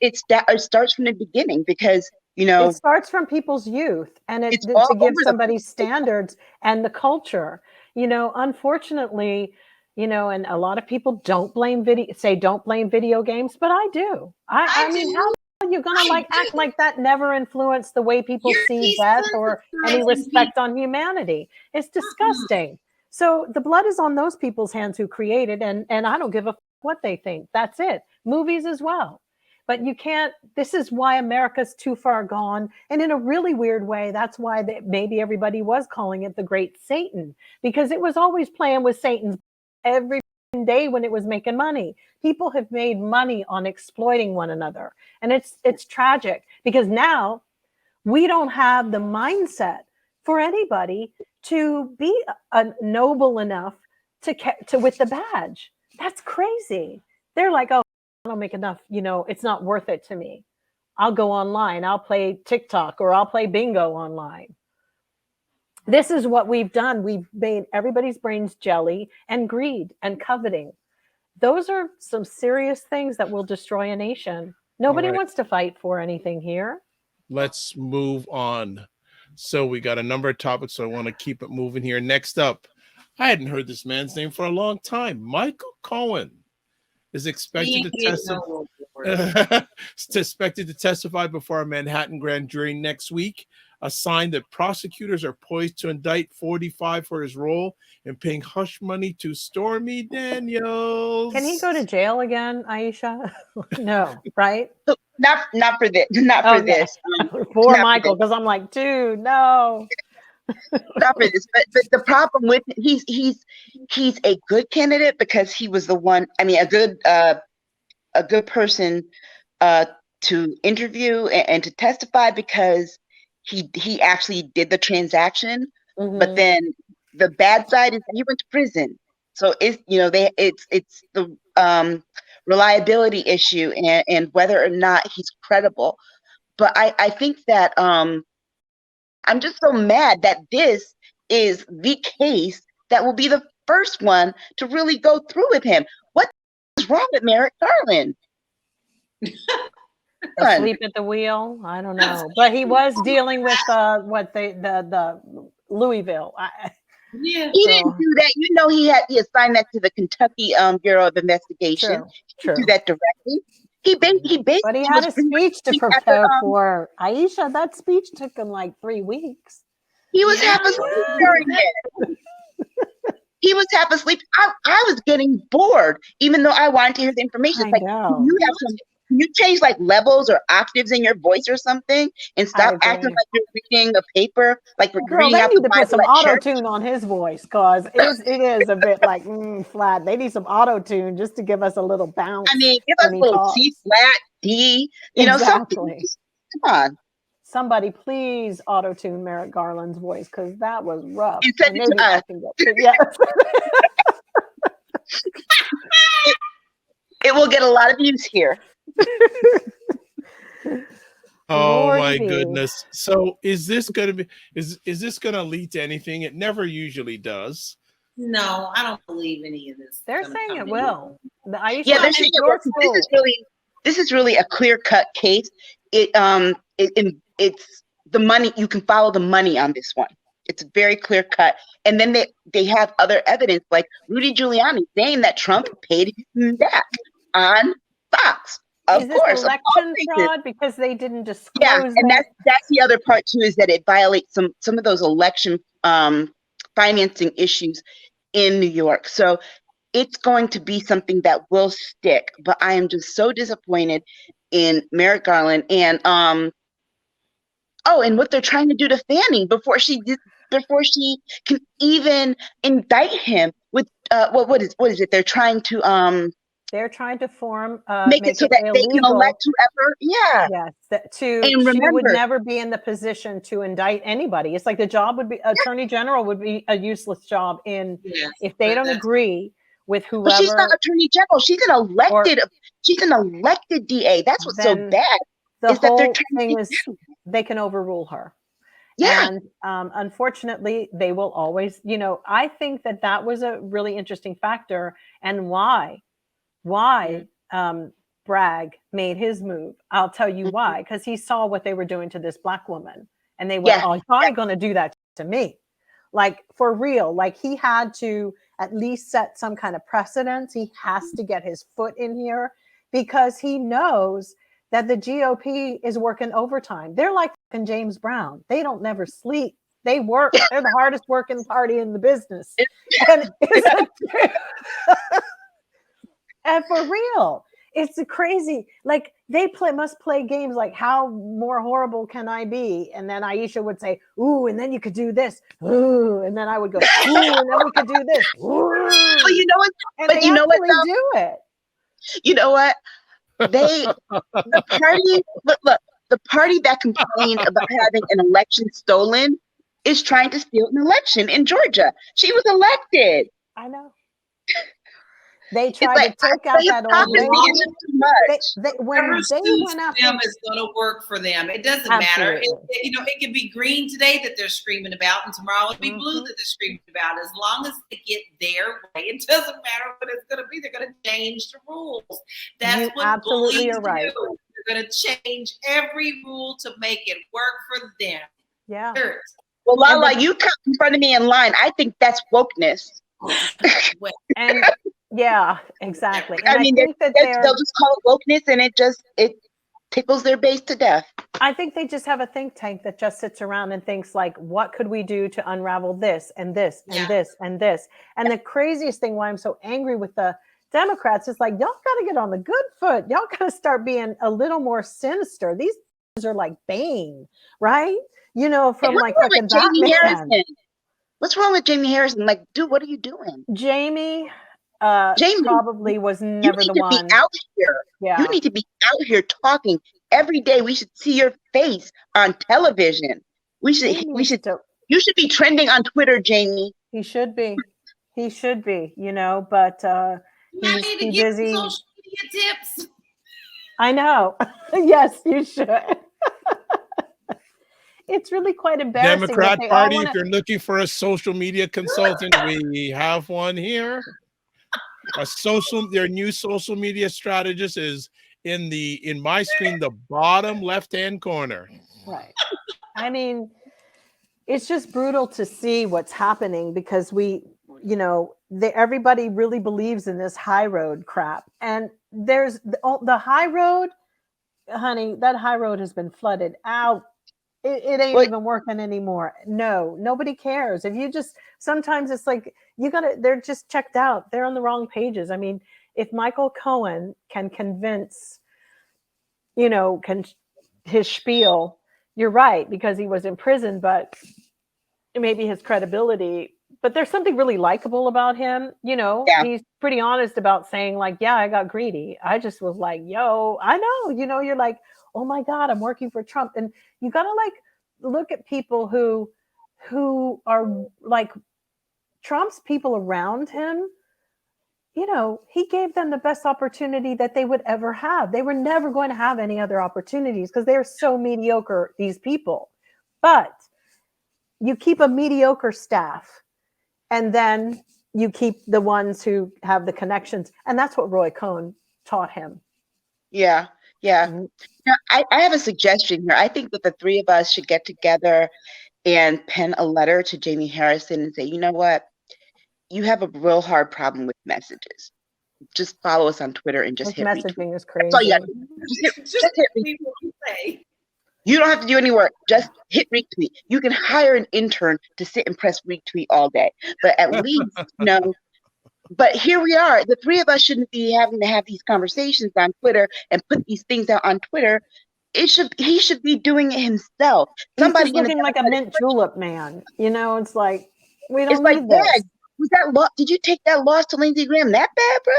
it starts from the beginning because it starts from people's youth, and it's to give somebody standards and the culture. Unfortunately, and a lot of people don't blame video games, but I do. I mean, how are you gonna act like that never influenced the way people see death or any respect on humanity? It's disgusting. So the blood is on those people's hands who created, and I don't give a what they think. That's it. Movies as well. But you can't, this is why America's too far gone. And in a really weird way, that's why maybe everybody was calling it the Great Satan, because it was always playing with Satan's every day when it was making money. People have made money on exploiting one another. And it's tragic because now we don't have the mindset for anybody to be noble enough to with the badge. That's crazy. They're like, oh, I don't make enough, it's not worth it to me. I'll go online. I'll play TikTok or I'll play bingo online. This is what we've done. We've made everybody's brains jelly, and greed and coveting. Those are some serious things that will destroy a nation. Nobody wants to fight for anything here. Let's move on. So we got a number of topics, so I want to keep it moving here. Next up, I hadn't heard this man's name for a long time. Michael Cohen is expected to testify before a Manhattan grand jury next week, a sign that prosecutors are poised to indict 45 for his role in paying hush money to Stormy Daniels. Can he go to jail again, Aisha? No, right? Not for this. Not for this. For Michael, because I'm like, dude, no. Not for this. But the problem with he's a good candidate because he was the one. I mean, a good person to interview and to testify because he actually did the transaction. Mm-hmm. But then the bad side is that he went to prison. So it's the reliability issue and whether or not he's credible. But I think that I'm just so mad that this is the case that will be the first one to really go through with him. What is wrong with Merrick Garland? Asleep at the wheel? I don't know. But he was dealing with the Louisville. He didn't do that. He assigned that to the Kentucky Bureau of Investigation. True. Do that directly. He basically. But he had a speech to prepare for. Aisha, that speech took him like 3 weeks. He was half asleep during it. He was half asleep. I was getting bored, even though I wanted to hear the information. It's can you change like levels or octaves in your voice or something and stop acting like you're reading a paper, like we're reading out the Bible. They need to put some auto-tune on his voice because it is a bit like flat. They need some auto-tune just to give us a little bounce. I mean, give us a little C flat, D, something. Come on. Somebody please auto-tune Merrick Garland's voice, because that was rough. You said it to us. Yes. It will get a lot of views here. Oh Lord my me. goodness. So is this going to be, is this going to lead to anything? It never usually does. No, I don't believe any of this. They're saying it will. Aisha, Yeah, they're saying it will. This is really a clear-cut case. It's the money. You can follow the money on this one. It's very clear-cut. And then they have other evidence, like Rudy Giuliani saying that Trump paid him back on Fox. Of course, election fraud because they didn't disclose. Yeah, and that's the other part too, is that it violates some of those election financing issues in New York. So it's going to be something that will stick. But I am just so disappointed in Merrick Garland and and what they're trying to do to Fannie before she can even indict him with what is it? They're trying to form make it so that illegal. They can elect whoever. Yeah. Yes. She would never be in the position to indict anybody. It's like the job would be attorney general would be a useless job if they don't agree with whoever. But she's not attorney general. She's an elected DA. That's what's so bad. The whole thing is they can overrule her. Yeah. And unfortunately, they will always, I think that was a really interesting factor, and why Bragg made his move. I'll tell you why, because he saw what they were doing to this Black woman, and they went, "Oh, you're not going to do that to me." Like, for real, like he had to at least set some kind of precedence. He has to get his foot in here because he knows that the GOP is working overtime. They're like James Brown. They don't never sleep. They work. They're the hardest working party in the business. And for real, it's crazy. Like they must play games like, how more horrible can I be? And then Aisha would say, "Ooh," and then you could do this. Ooh, and then I would go, "Ooh," and then we could do this. Ooh. But you know what? And but you know what? Do it. You know what? The party that complained about having an election stolen is trying to steal an election in Georgia. She was elected. I know. They tried to take out that old lady. When they went after them, is going to work for them. It doesn't matter. It can be green today that they're screaming about, and tomorrow it'll be blue that they're screaming about. As long as they get their way, it doesn't matter what it's going to be. They're going to change the rules. That's what bullies do. They're going to change every rule to make it work for them. Yeah. Well, LaLa, you come in front of me in line. I think that's wokeness. And yeah, exactly. And I mean, they'll just call it wokeness, and it tickles their base to death. I think they just have a think tank that just sits around and thinks like, what could we do to unravel this and this and this and this? And the craziest thing why I'm so angry with the Democrats is like, y'all got to get on the good foot. Y'all got to start being a little more sinister. These are like Bane, right? From like fucking Batman. What's wrong with Jamie Harrison? Like, dude, what are you doing? Jamie probably was never the one. You need to be out here. Yeah. You need to be out here talking every day. We should see your face on television. You should be trending on Twitter, Jamie. He should be, but he's busy. Social media tips. I know. Yes, you should. It's really quite embarrassing. Democrat Party, if you're looking for a social media consultant, we have one here. Their new social media strategist is in my screen, the bottom left-hand corner. Right. I mean, it's just brutal to see what's happening because everybody really believes in this high road crap. And there's the high road, honey, that high road has been flooded out. It ain't even working anymore. No, nobody cares. If you sometimes it's like, they're just checked out. They're on the wrong pages. I mean, if Michael Cohen can convince, his spiel, you're right, because he was in prison, but maybe his credibility, but there's something really likable about him. He's pretty honest about saying like, yeah, I got greedy. I just was like, yo, I know, you're like, oh my God, I'm working for Trump. And you got to like look at people who are like Trump's people around him. You know, he gave them the best opportunity that they would ever have. They were never going to have any other opportunities because they're so mediocre, these people. But you keep a mediocre staff, and then you keep the ones who have the connections. And that's what Roy Cohn taught him. Yeah. Mm-hmm. Now, I have a suggestion here. I think that the three of us should get together and pen a letter to Jamie Harrison and say, you know what? You have a real hard problem with messages. Just follow us on Twitter and just hit Messaging retweet. is crazy. That's all you have to do. Just hit retweet. You don't have to do any work. Just hit retweet. You can hire an intern to sit and press retweet all day. But at least, but here we are. The three of us shouldn't be having to have these conversations on Twitter and put these things out on Twitter. He should be doing it himself. Somebody looking like a mint julep man. You know, it's like, we don't need this. Dad, was that did you take that loss to Lindsey Graham that bad, bro?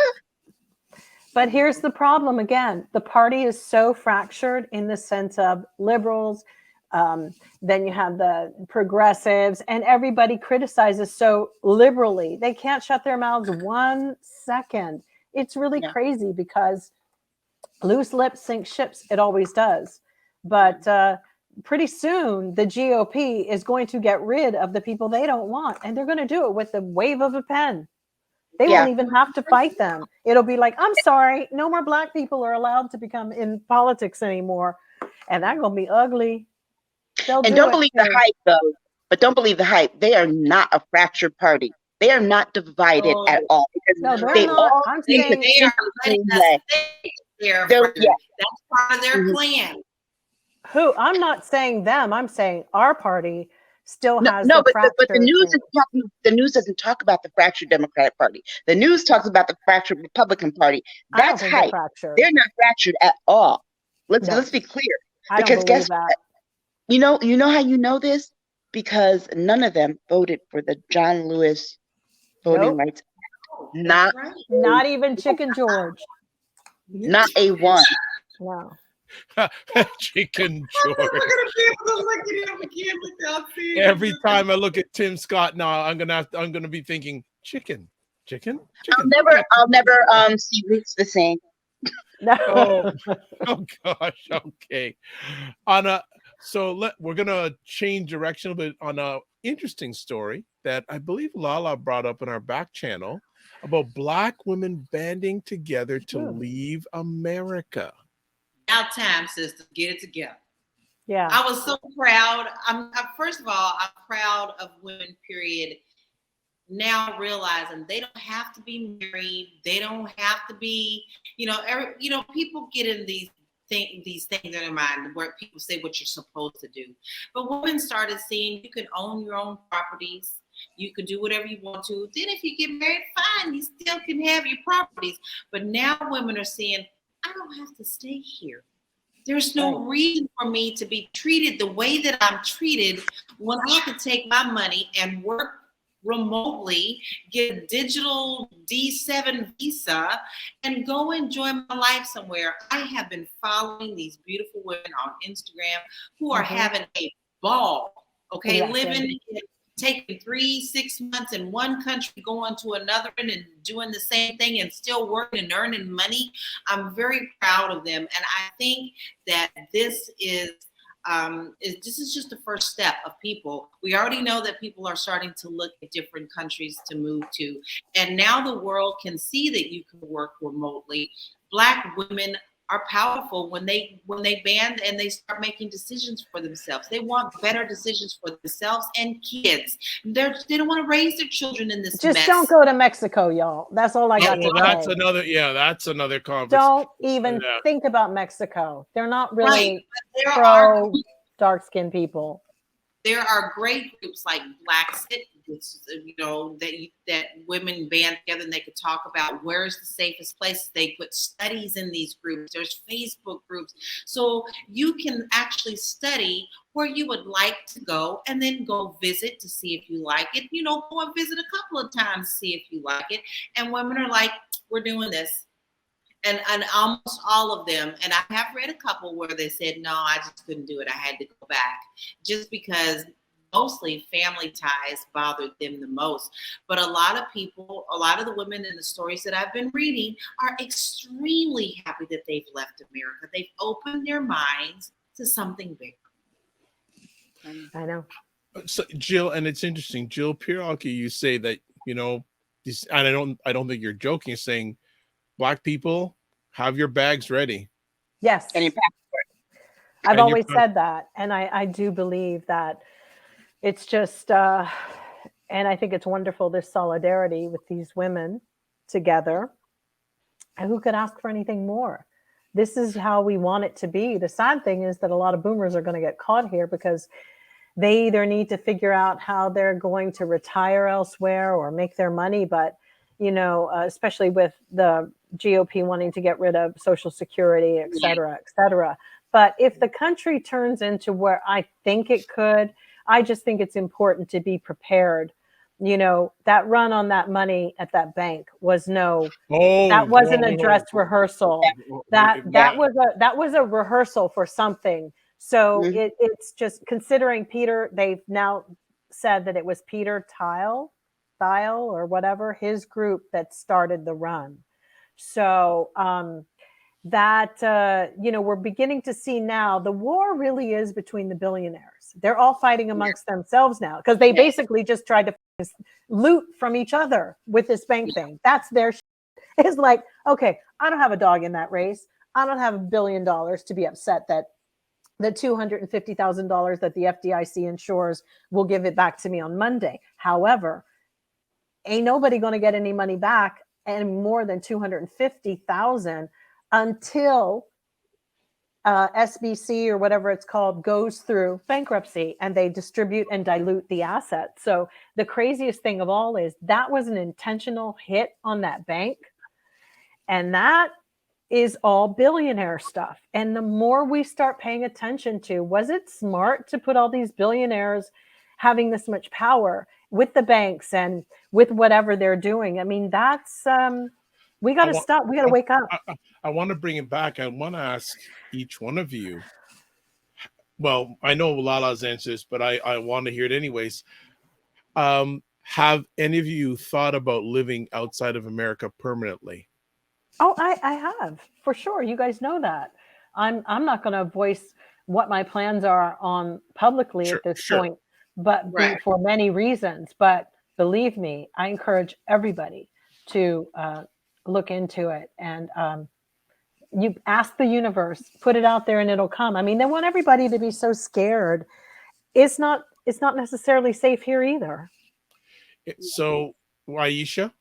But here's the problem again. The party is so fractured in the sense of liberals. Then you have the progressives, and everybody criticizes so liberally. They can't shut their mouths 1 second. It's really crazy because loose lips sink ships. It always does. But pretty soon the GOP is going to get rid of the people they don't want, and they're going to do it with the wave of a pen. They won't even have to fight them. It'll be like, I'm sorry, no more Black people are allowed to become in politics anymore. And that's going to be ugly. And don't believe the hype, though. But don't believe the hype. They are not a fractured party. They are not divided at all. No, they're not. I'm saying they are letting us stay there. That's part of their plan. Who? I'm not saying them. I'm saying our party still has but the news doesn't talk about the fractured Democratic Party. The news talks about the fractured Republican Party. That's hype. They're not fractured at all. Let's be clear. Because guess what? You know how you know this? Because none of them voted for the John Lewis Voting Rights Act. Not even Chicken George. Not a one. Wow. Chicken George. Every time I look at Tim Scott now, I'm gonna be thinking chicken. I'll never see Roots the same. Oh gosh. Okay. We're gonna change direction a bit on a interesting story that I believe LaLa brought up in our back channel about Black women banding together to leave America. Now time, sister, get it together. Yeah. I was so proud. First of all, I'm proud of women, period. Now realizing they don't have to be married. They don't have to be, people get in these things in their mind where people say what you're supposed to do. But women started seeing you can own your own properties. You can do whatever you want to. Then if you get married, fine, you still can have your properties. But now women are saying, I don't have to stay here. There's no reason for me to be treated the way that I'm treated when I could take my money and work remotely, get a digital D7 visa, and go enjoy my life somewhere. I have been following these beautiful women on Instagram who are having a ball, living, taking 3-6 months in one country, going to another and doing the same thing and still working and earning money. I'm very proud of them. And I think that this is just the first step of people. We already know that people are starting to look at different countries to move to. And now the world can see that you can work remotely. Black women are powerful when they band and they start making decisions for themselves. They want better decisions for themselves and kids. They don't want to raise their children in this mess. Just don't go to Mexico, y'all. That's all I got to say. That's another conversation. Don't even think about Mexico. They're not really pro dark-skinned people. There are great groups like Black Sit, that women band together and they could talk about where's the safest places. They put studies in these groups. There's Facebook groups. So you can actually study where you would like to go and then go visit to see if you like it. Go and visit a couple of times, see if you like it. And women are like, we're doing this. And almost all of them, and I have read a couple where they said, no, I just couldn't do it. I had to go back, just because mostly family ties bothered them the most. But a lot of people, a lot of the women in the stories that I've been reading are extremely happy that they've left America. They've opened their minds to something bigger. I know. So, Jill, and it's interesting, Jill Pierogi, you say that, you know, this, and I don't think you're joking, saying Black people, have your bags ready. Yes. And your passport. I've always said that. And I do believe that it's just, and I think it's wonderful, this solidarity with these women together. And who could ask for anything more? This is how we want it to be. The sad thing is that a lot of boomers are going to get caught here because they either need to figure out how they're going to retire elsewhere or make their money. But, you know, especially with the GOP wanting to get rid of Social Security, et cetera, et cetera. But if the country turns into where I think it could, I just think it's important to be prepared. You know, that run on that money at that bank was that wasn't a dress rehearsal. That was a rehearsal for something. So it's just considering Peter, they've now said that it was Peter Thiel or whatever, his group that started the run. So you know, we're beginning to see now the war really is between the billionaires. They're all fighting amongst themselves now because they basically just tried to loot from each other with this bank thing. That's their shit. It's like, okay, I don't have a dog in that race. I don't have $1 billion to be upset that the $250,000 that the FDIC insures will give it back to me on Monday. However, ain't nobody going to get any money back and more than $250,000 until SBC or whatever it's called goes through bankruptcy and they distribute and dilute the assets. So the craziest thing of all is that was an intentional hit on that bank. And that is all billionaire stuff. And the more we start paying attention to, was it smart to put all these billionaires having this much power with the banks and with whatever they're doing? I mean, that's, we got to stop. We got to wake up. I want to bring it back. I want to ask each one of you. Well, I know LaLa's answers, but I want to hear it anyways. Have any of you thought about living outside of America permanently? Oh, I have, for sure. You guys know that. I'm not going to voice what my plans are on publicly at this point, but for many reasons. But believe me, I encourage everybody to look into it. And you ask the universe, put it out there and it'll come. I mean, they want everybody to be so scared. It's not necessarily safe here either. So, Aisha?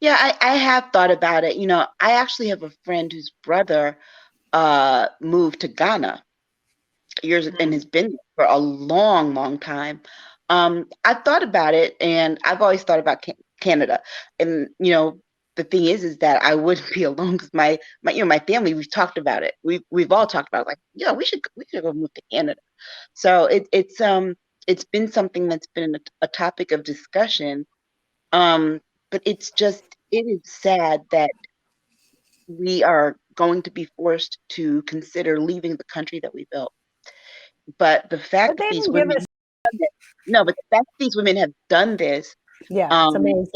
Yeah, I have thought about it. You know, I actually have a friend whose brother moved to Ghana and has been there for a long, long time. I've thought about it, and I've always thought about Canada. And, you know, the thing is that I wouldn't be alone because my family, we've talked about it. We've all talked about it, like, yeah, we should go move to Canada. So it's been something that's been a topic of discussion. But it is sad that we are going to be forced to consider leaving the country that we built. But the fact that these women, have done this, it's amazing.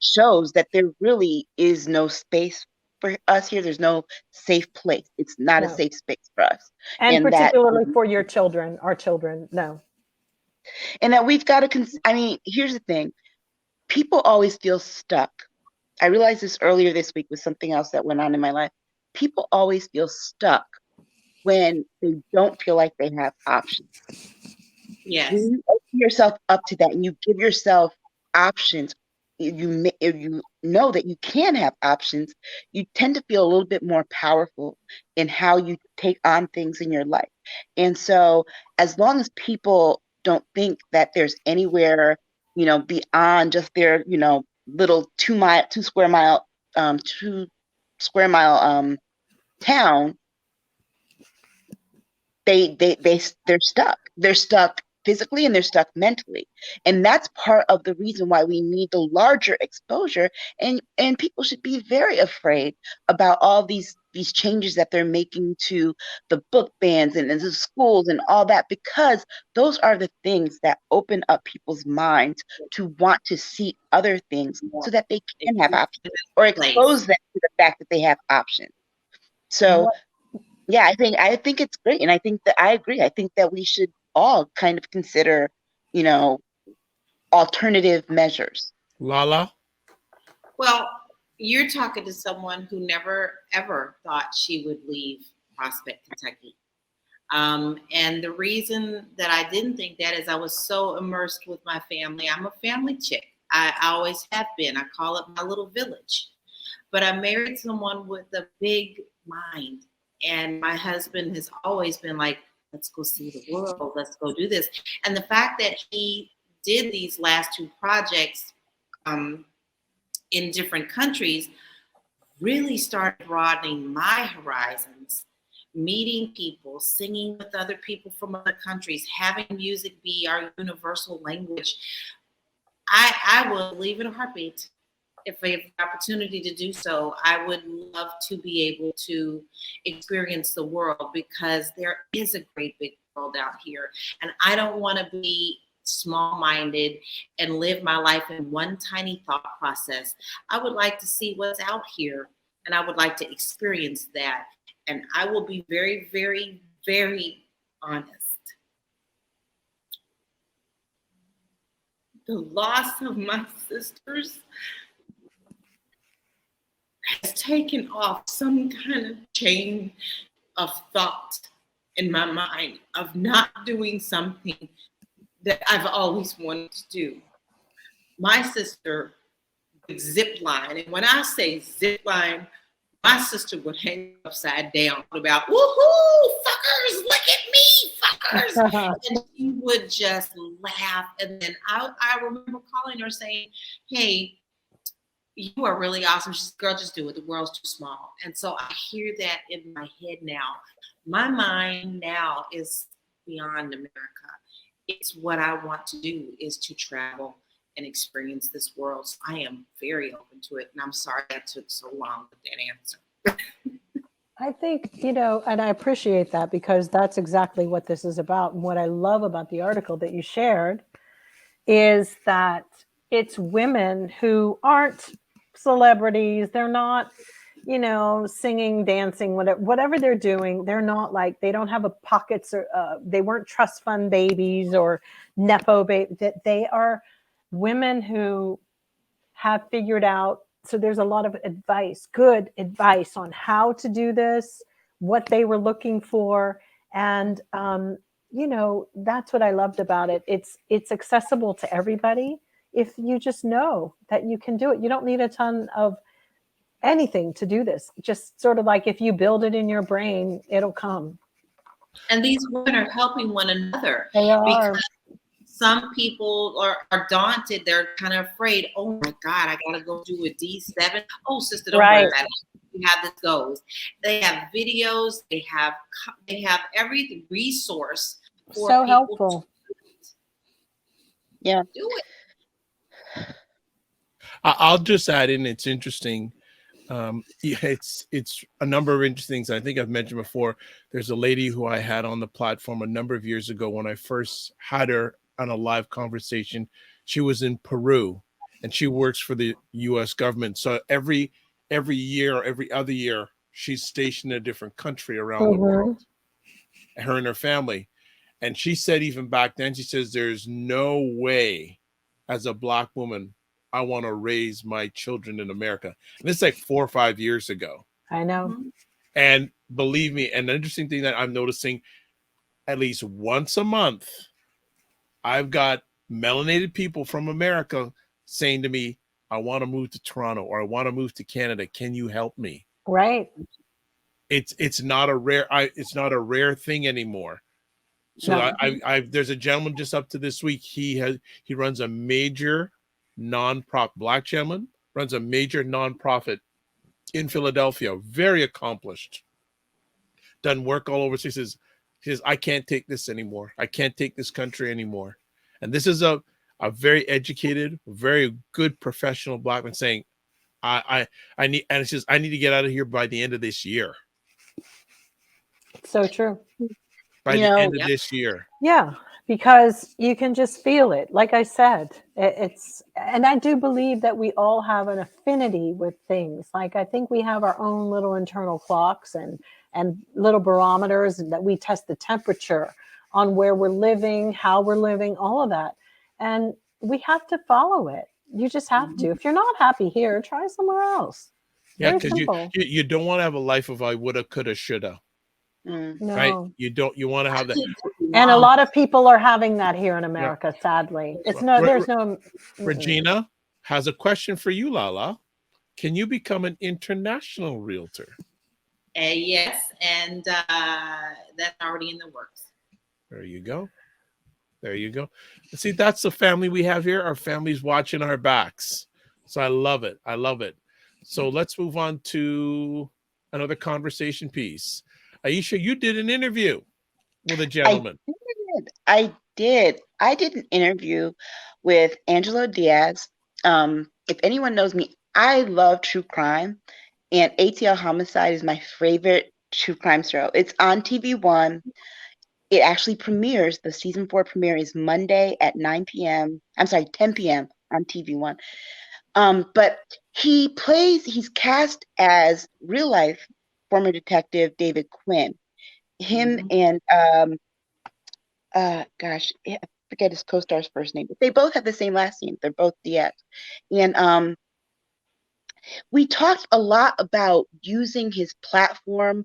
shows that there really is no space for us here. There's no safe place. It's not a safe space for us. And particularly for your children, our children, no. And that we've got to, here's the thing. People always feel stuck. I realized this earlier this week with something else that went on in my life. People always feel stuck when they don't feel like they have options. Yes. When you open yourself up to that and you give yourself options, if you know that you can have options, you tend to feel a little bit more powerful in how you take on things in your life. And so as long as people don't think that there's anywhere, you know, beyond just their, you know, little 2 square mile town, they're stuck. They're stuck physically and they're stuck mentally. And that's part of the reason why we need the larger exposure. And people should be very afraid about all these changes that they're making to the book bans and the schools and all that, because those are the things that open up people's minds to want to see other things so that they can have options, or expose them to the fact that they have options. So yeah, I think it's great. And I think that I agree. I think that we should all kind of consider, alternative measures. LaLa? Well, you're talking to someone who never, ever thought she would leave Prospect, Kentucky. And the reason that I didn't think that is I was so immersed with my family. I'm a family chick. I always have been. I call it my little village. But I married someone with a big mind. And my husband has always been like, let's go see the world. Let's go do this. And the fact that he did these last two projects in different countries really started broadening my horizons, meeting people, singing with other people from other countries, having music be our universal language. I will leave in a heartbeat. If I have the opportunity to do so, I would love to be able to experience the world, because there is a great big world out here. And I don't want to be small-minded and live my life in one tiny thought process. I would like to see what's out here, and I would like to experience that. And I will be very, very, very honest. The loss of my sisters has taken off some kind of chain of thought in my mind of not doing something that I've always wanted to do. My sister would zip line, and when I say zip line, my sister would hang upside down about, woohoo, fuckers, look at me, fuckers. And she would just laugh. And then I remember calling her saying, hey, you are really awesome. She's, girl, just do it. The world's too small. And so I hear that in my head now. My mind now is beyond America. It's what I want to do, is to travel and experience this world. So I am very open to it. And I'm sorry that took so long with that answer. I think, and I appreciate that, because that's exactly what this is about. And what I love about the article that you shared is that it's women who aren't celebrities. They're not, singing, dancing, whatever they're doing. They're not like, they don't have a pockets, or they weren't trust fund babies or Nepo babies. They are women who have figured out. So there's a lot of advice, good advice on how to do this, what they were looking for. And, that's what I loved about it. It's accessible to everybody if you just know that you can do it. You don't need a ton of anything to do this. Just sort of like, if you build it in your brain, it'll come. And these women are helping one another. They are. Because some people are daunted. They're kind of afraid. Oh my God, I gotta go do a D7. Oh, sister, don't worry about it. See how this goes. They have videos. They have every resource for so people helpful. Yeah, do it. I'll just add in, it's interesting. It's a number of interesting things. I think I've mentioned before, there's a lady who I had on the platform a number of years ago when I first had her on a live conversation. She was in Peru, and she works for the U.S. government. So every year or every other year, she's stationed in a different country around the world, her and her family. And she said, even back then, she says, there's no way as a Black woman I want to raise my children in America. And it's like 4 or 5 years ago. I know. And believe me, an interesting thing that I'm noticing, at least once a month, I've got melanated people from America saying to me, I want to move to Toronto, or I want to move to Canada. Can you help me? Right. It's not a rare thing anymore. So no. There's a gentleman just up to this week. He runs a major nonprofit, Black gentleman, runs a major nonprofit in Philadelphia, very accomplished, done work all over. So he says, She says, I can't take this anymore. I can't take this country anymore. And this is a very educated, very good professional Black man saying, I need, and it says, I need to get out of here by the end of this year. So true. By the end of this year. Yeah, because you can just feel it. Like I said, it's, and I do believe that we all have an affinity with things. Like I think we have our own little internal clocks and little barometers that we test the temperature on where we're living, how we're living, all of that. And we have to follow it. You just have to. If you're not happy here, try somewhere else. Yeah, because you don't want to have a life of I woulda, coulda, shoulda. No. Right? You want to have that. And a lot of people are having that here in America, sadly. It's no, there's no. Regina has a question for you, LaLa. Can you become an international realtor? Yes, and that's already in the works. There you go. There you go. See, that's the family we have here. Our family's watching our backs. So I love it. I love it. So let's move on to another conversation piece. Aisha, you did an interview with a gentleman. I did. I did an interview with Angelo Diaz. If anyone knows me, I love true crime, and ATL Homicide is my favorite true crime show. It's on TV1. It actually premieres. The season 4 premiere is Monday at 9 p.m. I'm sorry, 10 p.m. on TV1. But he's cast as real life former detective David Quinn. Him and I forget his co-star's first name, but they both have the same last name. They're both Diaz. And we talked a lot about using his platform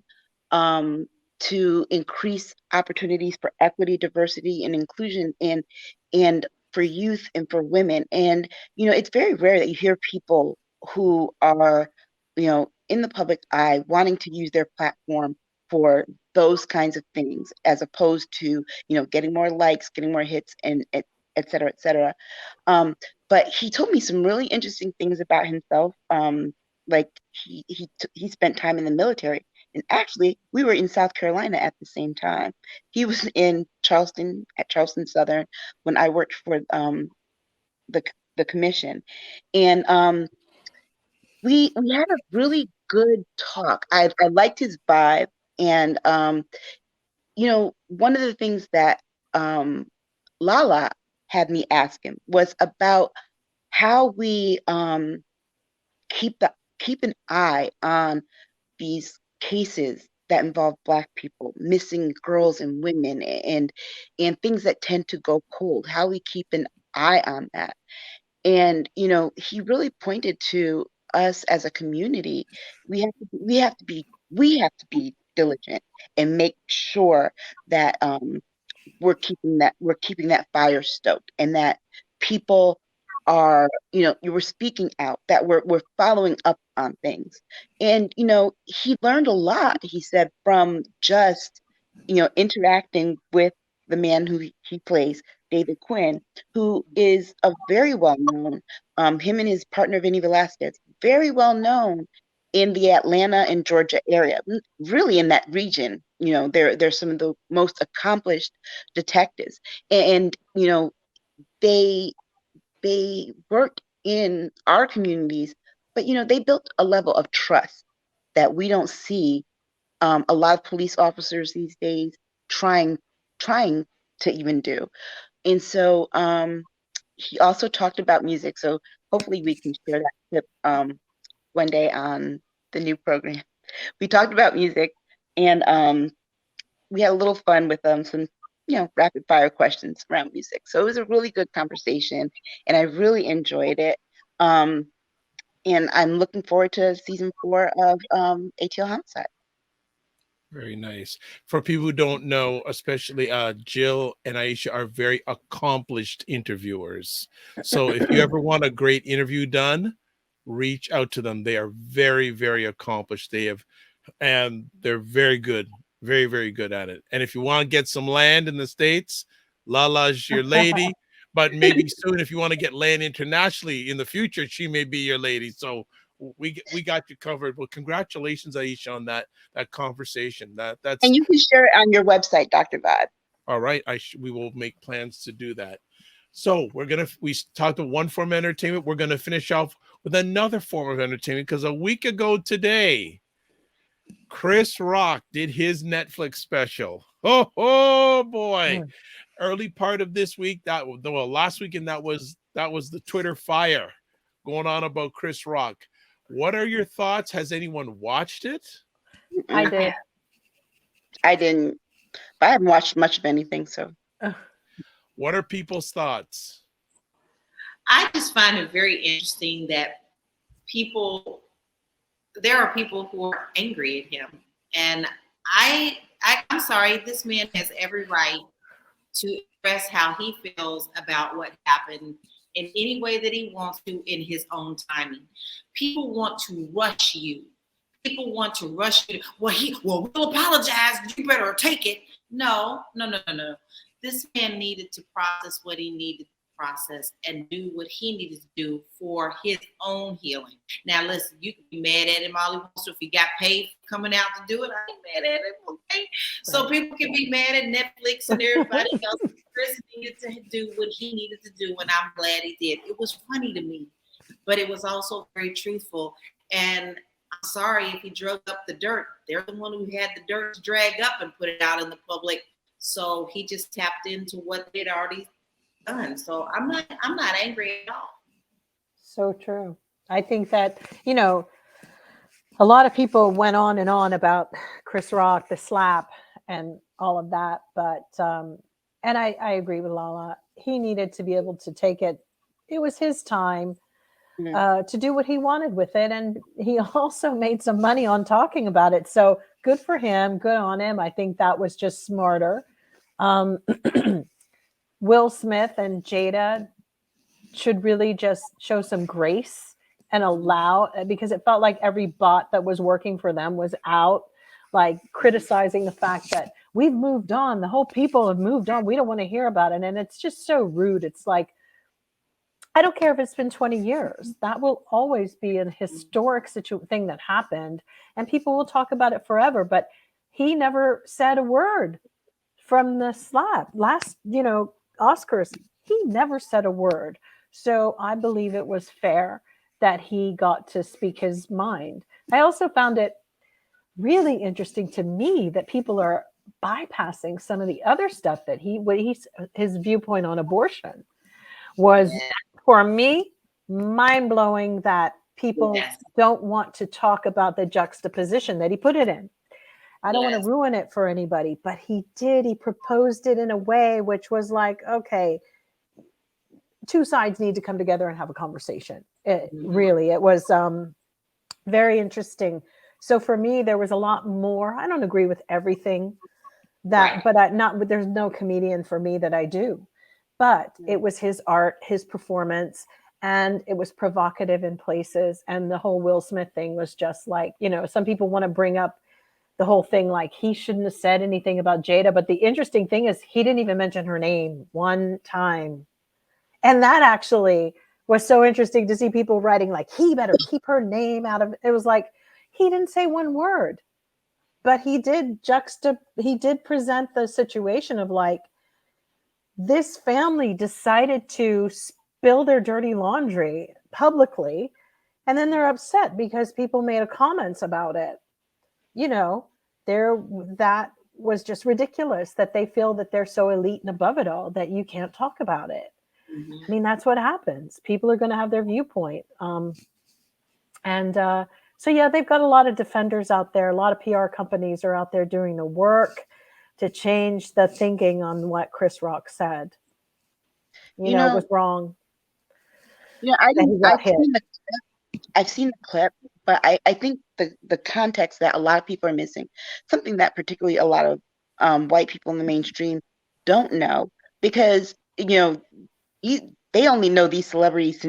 to increase opportunities for equity, diversity, and inclusion and for youth and for women. And, it's very rare that you hear people who are, in the public eye wanting to use their platform for those kinds of things, as opposed to, getting more likes, getting more hits, and et cetera, et cetera. But he told me some really interesting things about himself. Like he spent time in the military. And actually, we were in South Carolina at the same time. He was in Charleston, at Charleston Southern, when I worked for the commission. And we had a really good talk. I liked his vibe. And, one of the things that LaLa had me ask him was about how we keep an eye on these cases that involve Black people, missing girls and women, and things that tend to go cold, how we keep an eye on that. And, he really pointed to us as a community. We have to be diligent and make sure that we're keeping that fire stoked, and that people are, you were speaking out, that we're following up on things. And, he learned a lot, he said, from just, interacting with the man who he plays, David Quinn, who is a very well known, him and his partner, Vinny Velasquez, very well known in the Atlanta and Georgia area, really in that region. They're some of the most accomplished detectives. And, they worked in our communities, but they built a level of trust that we don't see a lot of police officers these days trying to even do. And so he also talked about music. So hopefully we can share that clip one day on the new program. We talked about music, and we had a little fun with some rapid fire questions around music. So it was a really good conversation, and I really enjoyed it. And I'm looking forward to season 4 of ATL Homicide. Very nice. For people who don't know, especially Jill and Aisha are very accomplished interviewers. So if you ever want a great interview done, reach out to them. They are very, very accomplished. And they're very good. Very, very good at it. And if you want to get some land in the States, LaLa's your lady. But maybe soon, if you want to get land internationally in the future, she may be your lady. So we got you covered. Well, congratulations, Aisha, on that conversation. That's And you can share it on your website, Dr. Vibe. all right. We will make plans to do that. So we talked about one form of entertainment. We're gonna finish off with another form of entertainment, because a week ago today, Chris Rock did his Netflix special. Oh boy. Early part of this week, last weekend, that was the Twitter fire going on about Chris Rock. What are your thoughts? Has anyone watched it? I did. I didn't, but I haven't watched much of anything. So, what are people's thoughts? I just find it very interesting that there are people who are angry at him, and I'm sorry, this man has every right to express how he feels about what happened in any way that he wants to in his own timing. People want to rush you. People want to rush you. We'll apologize. You better take it. No. This man needed to process what he needed to process and do what he needed to do for his own healing. Now, listen, you can be mad at him all he wants to. If he got paid for coming out to do it, I ain't mad at him, okay? So people can be mad at Netflix and everybody else. Chris needed to do what he needed to do, and I'm glad he did. It was funny to me, but it was also very truthful. And I'm sorry if he drug up the dirt. They're the one who had the dirt to drag up and put it out in the public. So he just tapped into what they'd already done. So I'm not angry at all. So true. I think that, a lot of people went on and on about Chris Rock, the slap, and all of that. But, and I agree with LaLa. He needed to be able to take it. It was his time to do what he wanted with it. And he also made some money on talking about it. So good for him. Good on him. I think that was just smarter. Will Smith and Jada should really just show some grace and allow, because it felt like every bot that was working for them was out, like criticizing the fact that we've moved on. The whole people have moved on. We don't want to hear about it. And it's just so rude. It's like, I don't care if it's been 20 years. That will always be a historic thing that happened. And people will talk about it forever. But he never said a word from the slap. Last, Oscars, he never said a word. So I believe it was fair that he got to speak his mind. I also found it really interesting to me that people are bypassing some of the other stuff that his viewpoint on abortion was, for me, mind-blowing, that people don't want to talk about the juxtaposition that he put it in. I don't want to ruin it for anybody, but he did. He proposed it in a way which was like, okay, two sides need to come together and have a conversation. It was very interesting. So for me, there was a lot more. I don't agree with everything that, but there's no comedian for me that I do, but it was his art, his performance, and it was provocative in places. And the whole Will Smith thing was just like, some people want to bring up the whole thing like he shouldn't have said anything about Jada. But the interesting thing is he didn't even mention her name one time. And that actually was so interesting to see people writing like, he better keep her name out of it. It was like, he didn't say one word, but he did present the situation of like, this family decided to spill their dirty laundry publicly. And then they're upset because people made comments about it. That was just ridiculous that they feel that they're so elite and above it all that you can't talk about it. I mean, that's what happens. People are going to have their viewpoint. So they've got a lot of defenders out there. A lot of PR companies are out there doing the work to change the thinking on what Chris Rock said. It was wrong. I've seen the clip, but I think the context that a lot of people are missing, something that particularly a lot of white people in the mainstream don't know, because they only know these celebrities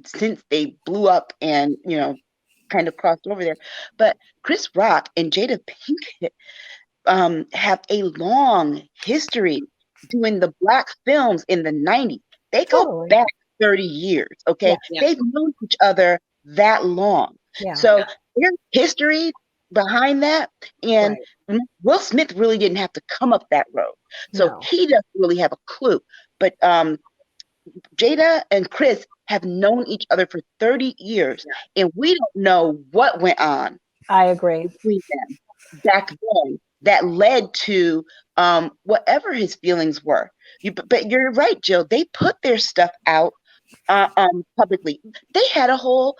since they blew up and kind of crossed over there. But Chris Rock and Jada Pinkett have a long history doing the Black films in the 90s. They go back 30 years. Okay, they've known each other that long. Yeah. So there's history behind that. And Will Smith really didn't have to come up that road. So he doesn't really have a clue. But Jada and Chris have known each other for 30 years, and we don't know what went on. I agree. Between them back then that led to whatever his feelings were. But you're right, Jill. They put their stuff out publicly. They had a whole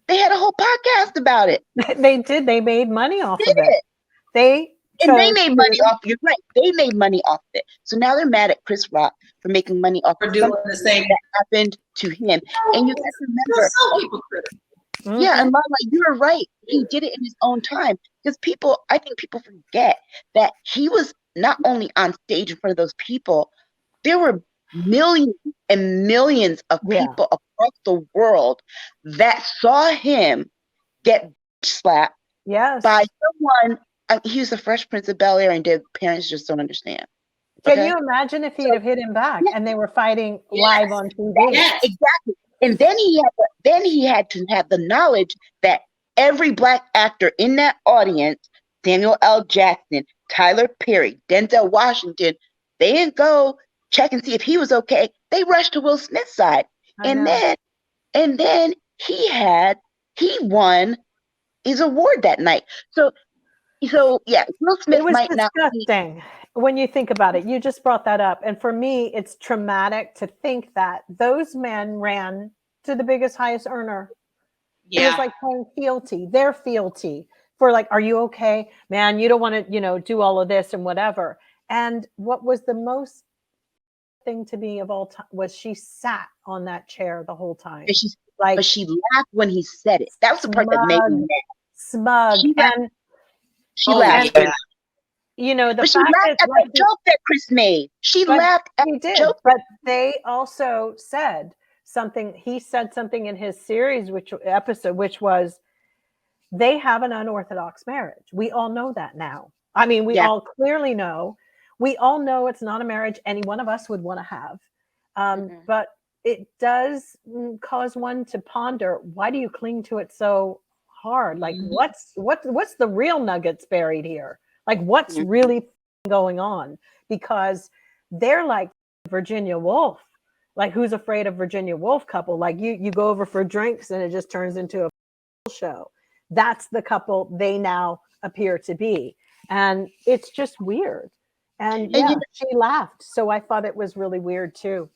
podcast about it. They did. They made money off of it. They made money off. You're right. They made money off of it. So now they're mad at Chris Rock for making money off of doing the same that happened to him. And you have to remember, yeah, and LaLa, you're right. He did it in his own time because I think people forget that he was not only on stage in front of those people. There were millions and millions of people across the world that saw him get slapped by someone. He was the Fresh Prince of Bel-Air, and their parents just don't understand. Okay? Can you imagine if he'd have hit him back and they were fighting live on TV? Yes, exactly. And then he had to have the knowledge that every Black actor in that audience, Samuel L. Jackson, Tyler Perry, Denzel Washington, they didn't go check and see if he was okay. They rushed to Will Smith's side. And then he won his award that night. So yeah, Will Smith might not be. Disgusting when you think about it. You just brought that up, and for me, it's traumatic to think that those men ran to the biggest, highest earner. Yeah. It was like playing fealty, their fealty for like, are you okay, man? You don't want to, do all of this and whatever. And what was the most thing to me of all time was she sat on that chair the whole time. But she laughed when he said it. That was the part that made me mad. Smug. She laughed. And, but she laughed at the joke that Chris made. She laughed at the joke. But they also said something. He said something in his series, which was they have an unorthodox marriage. We all know that now. I mean, we all clearly know. We all know it's not a marriage any one of us would want to have. But it does cause one to ponder, why do you cling to it so hard? Like what's the real nuggets buried here? Like what's really going on? Because they're like Virginia Woolf. Like who's afraid of Virginia Woolf couple? Like you go over for drinks and it just turns into a show. That's the couple they now appear to be. And it's just weird. And she laughed. So I thought it was really weird too.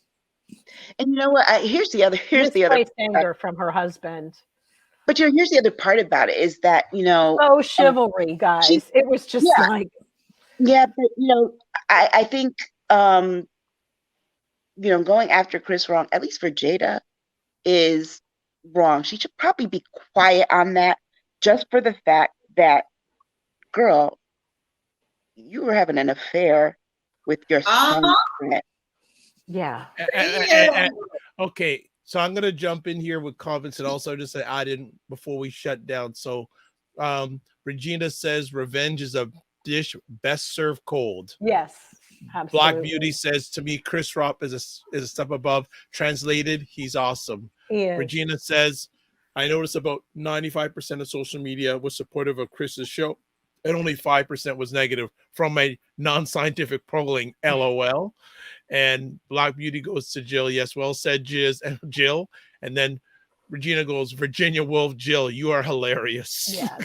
And you know what? Here's the other anger from her husband. But here's the other part about it is that, chivalry, guys. It was just like. Yeah, but, I think, going after Chris wrong, at least for Jada, is wrong. She should probably be quiet on that just for the fact that, girl, you were having an affair with your son's friend. Yeah. Okay. So I'm going to jump in here with comments and also just say I didn't before we shut down. So Regina says revenge is a dish best served cold. Yes, absolutely. Black Beauty says to me, Chris Rock is a step above. Translated, he's awesome. Regina says, I noticed about 95% of social media was supportive of Chris's show and only 5% was negative from a non-scientific polling, LOL. And Black Beauty goes to Jill. Yes, well said, Jill. And then Regina goes, Virginia Woolf, Jill, you are hilarious. Yeah,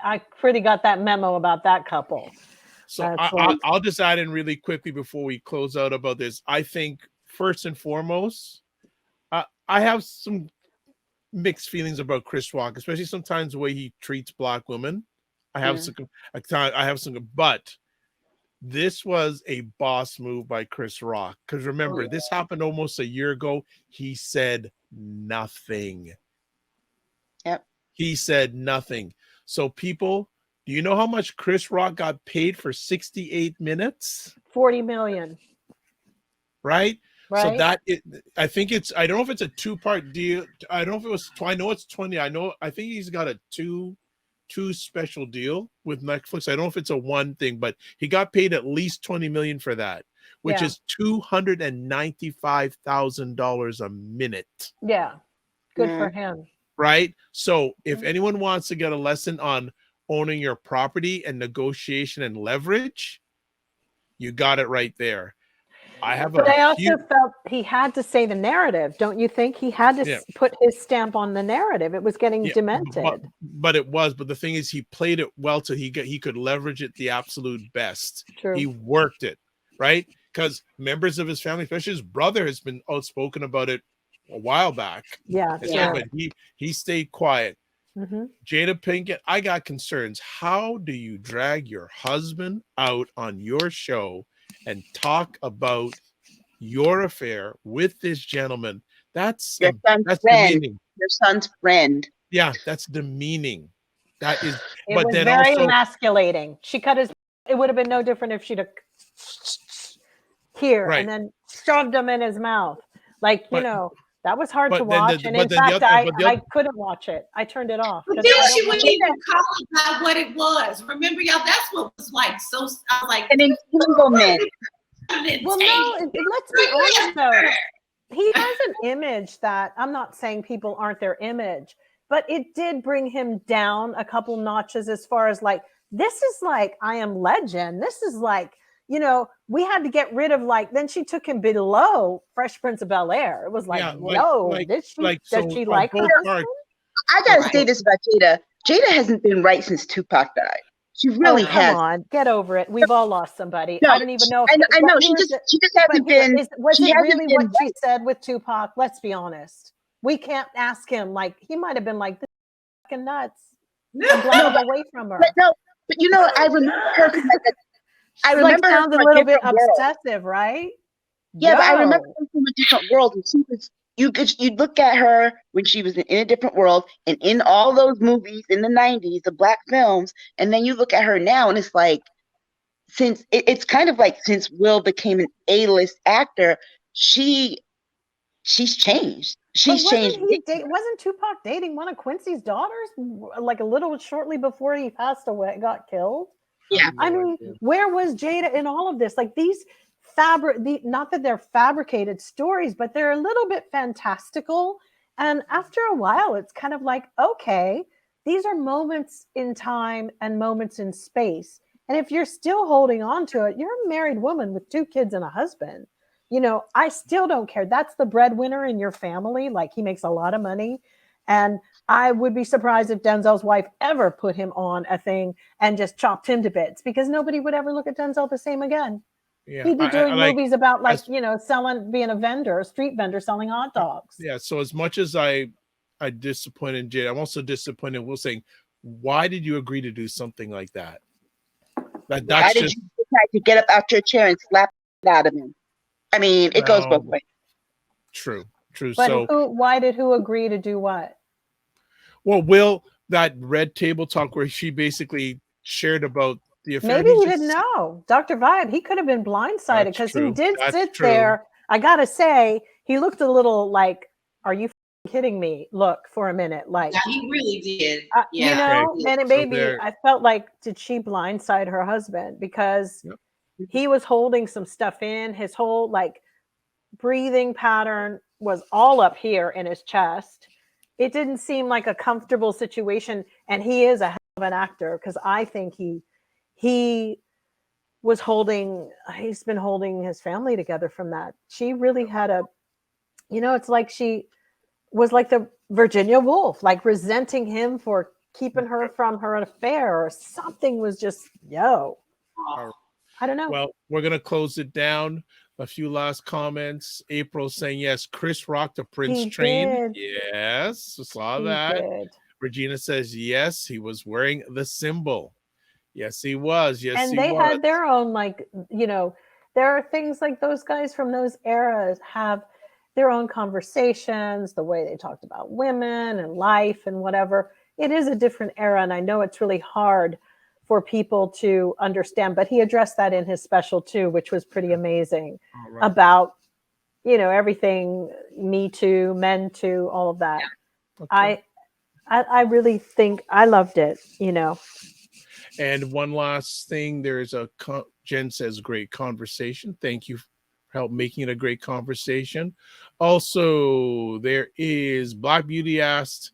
I pretty got that memo about that couple. So I'll just add in really quickly before we close out about this. I think first and foremost, I have some mixed feelings about Chris Rock, especially sometimes the way he treats Black women. I have some, but this was a boss move by Chris Rock. Because remember, this happened almost a year ago. He said nothing. Yep. He said nothing. So people, do you know how much Chris Rock got paid for 68 minutes? $40 million. Right? So I think I don't know if it's a 2-part deal. I don't know if it was, I know it's 20. I think he's got a two special deal with Netflix. I don't know if it's a one thing, but he got paid at least $20 million for that, which is $295,000 a minute. Yeah. Good for him. right? So if anyone wants to get a lesson on owning your property and negotiation and leverage, you got it right there. But I also felt he had to say the narrative. Don't you think he had to put his stamp on the narrative? It was getting demented. But it was. But the thing is, he played it well till he could leverage it the absolute best. True. He worked it, right? Because members of his family, especially his brother, has been outspoken about it a while back. Yeah. But he stayed quiet. Jada Pinkett, I got concerns. How do you drag your husband out on your show and talk about your affair with this gentleman? That's demeaning. Your son's friend. Yeah, that's demeaning. That is. It was then very emasculating. She cut his. It would have been no different if she'd have and then shoved him in his mouth. Like, you know, that was hard to watch. And in fact, I couldn't watch it. I turned it off. But then she wouldn't even call it by what it was. Remember, y'all, that's what was like. So I was like, an entanglement. Well, no, let's be honest though. He has an image that, I'm not saying people aren't their image, but it did bring him down a couple notches as far as like, this is like, I Am Legend. This is like, you know, we had to get rid of like, then she took him below Fresh Prince of Bel-Air. It was like, does she like her husband? I gotta say this about Jada. Jada hasn't been right since Tupac died. She really has. Come on, get over it. We've all lost somebody. No, I don't even know. I know she just hasn't been. Was it really what she said with Tupac? Let's be honest. We can't ask him. Like he might have been like, "This is fucking nuts." I'm glad I'm away from her. But you know, I remember her. I remember her sounds a little bit obsessive, right? Yeah, but I remember her from a different world, and she was. You look at her when she was in a different world and in all those movies in the 90s, the black films, and then you look at her now and it's like, it's kind of like since Will became an A-list actor, she's changed. She's changed. Wasn't Tupac dating one of Quincy's daughters like a little shortly before he passed away, got killed? Yeah. I mean, where was Jada in all of this? Like these not that they're fabricated stories, but they're a little bit fantastical. And after a while, it's kind of like, okay, these are moments in time and moments in space. And if you're still holding on to it, you're a married woman with 2 kids and a husband. You know, I still don't care. That's the breadwinner in your family. Like he makes a lot of money. And I would be surprised if Denzel's wife ever put him on a thing and just chopped him to bits because nobody would ever look at Denzel the same again. Yeah, he'd be doing movies about being a vendor, a street vendor selling hot dogs. Yeah. So as much as I disappointed Jada, I'm also disappointed in Will saying, why did you agree to do something like that? Why did you decide to get up out your chair and slap it out of him? I mean, it goes both ways. True. But why did who agree to do what? Well, Will, that red table talk where she basically shared about the affair. Maybe he didn't know. Dr. Vibe, he could have been blindsided because he did sit there. I gotta say, he looked a little like, "Are you kidding me?" Look for a minute, like he really did. You know, and it made me. I felt like, did she blindside her husband because he was holding some stuff in? His whole like breathing pattern was all up here in his chest. It didn't seem like a comfortable situation, and he is a hell of an actor because I think he was he's been holding his family together from that. She really had it's like she was like the Virginia Woolf, like resenting him for keeping her from her affair or something was just, I don't know. Well, we're going to close it down. A few last comments. April saying, yes, Chris rocked the Prince train. Yes, I saw that. Regina says, yes, he was wearing the symbol. Yes, he was. Yes, and they had their own, there are things like those guys from those eras have their own conversations, the way they talked about women and life and whatever. It is a different era, and I know it's really hard for people to understand, but he addressed that in his special too, which was pretty amazing about, everything, Me Too, Men Too, all of that. Yeah. Okay. I really think I loved it, And one last thing, there's Jen says, great conversation. Thank you for help making it a great conversation. Also, there is Black Beauty asked,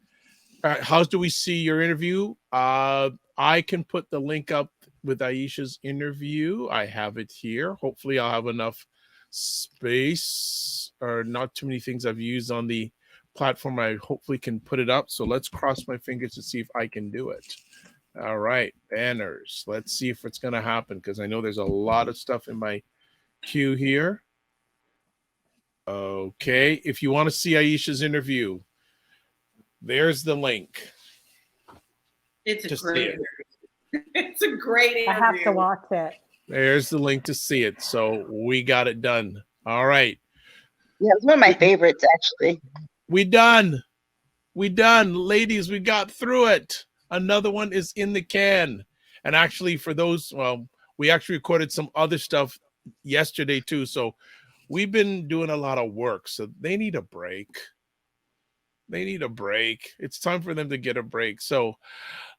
How do we see your interview? I can put the link up with Aisha's interview. I have it here. Hopefully I'll have enough space or not too many things I've used on the platform. I hopefully can put it up. So let's cross my fingers to see if I can do it. All right, banners. Let's see if it's going to happen because I know there's a lot of stuff in my queue here. Okay, if you want to see Aisha's interview, there's the link. It's a great interview. It's a great interview. I have to watch it. There's the link to see it. So we got it done. All right. Yeah, it's one of my favorites, actually. We done. Ladies, we got through it. Another one is in the can. And actually, for those, well, we actually recorded some other stuff yesterday too. So we've been doing a lot of work. So they need a break. It's time for them to get a break. So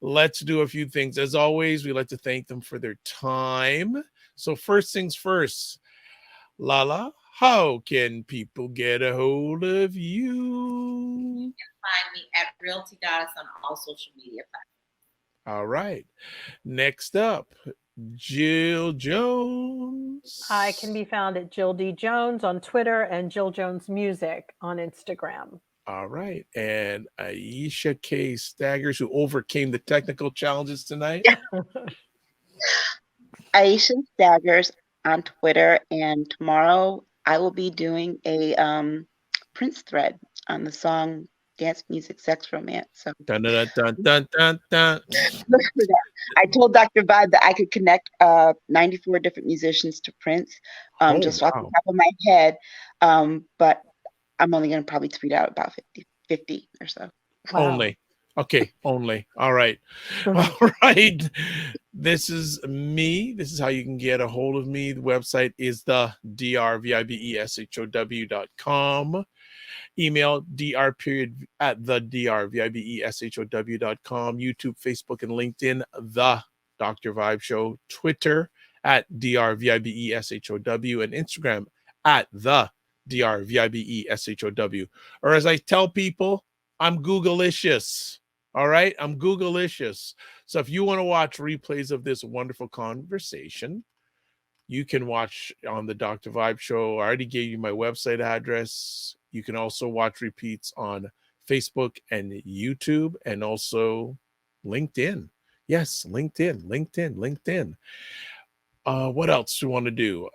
let's do a few things. As always, we like to thank them for their time. So first things first, LaLa, how can people get a hold of you? You can find me at Realty Goddess on all social media platforms. All right. Next up, Jill Jones. I can be found at Jill D. Jones on Twitter and Jill Jones Music on Instagram. All right. And Aisha K. Staggers, who overcame the technical challenges tonight. Aisha Staggers on Twitter, and tomorrow I will be doing a Prince thread on the song Dance Music Sex Romance. So dun, dun, dun, dun, dun, dun. look for that. I told Dr. Vibe that I could connect 94 different musicians to Prince just off the top of my head. But I'm only going to probably tweet out about 50 or so. Wow. Only. Okay, only. All right. All right. This is me. This is how you can get a hold of me. The website is the drvibeshow.com. Email dr@the drvibeshow.com. YouTube, Facebook, and LinkedIn, The Dr. Vibe Show. Twitter at drvibeshow, and Instagram at the drvibeshow. Or as I tell people, I'm Googleicious. All right, I'm Googleicious. So if you want to watch replays of this wonderful conversation, you can watch on the Dr. Vibe Show. I already gave you my website address. You can also watch repeats on Facebook and YouTube, and also LinkedIn. Yes, LinkedIn. What else do you want to do?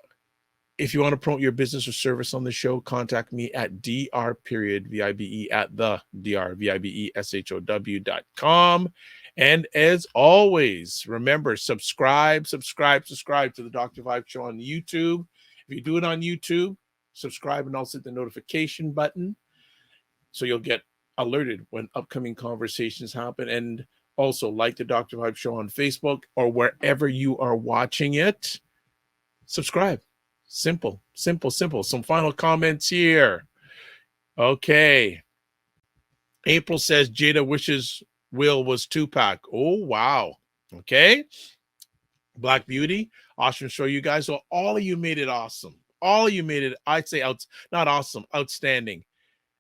If you want to promote your business or service on the show, contact me at dr.vibe@the drvibeshow.com. And as always, remember, subscribe to the Dr. Vibe Show on YouTube. If you do it on YouTube, subscribe and also hit the notification button so you'll get alerted when upcoming conversations happen. And also like the Dr. Vibe Show on Facebook or wherever you are watching it. Subscribe. Simple. Some final comments here. Okay. April says Jada wishes Will was Tupac. Oh, wow. Okay. Black Beauty. Awesome show, you guys. So all of you made it awesome. All of you made it, I'd say, not awesome, outstanding.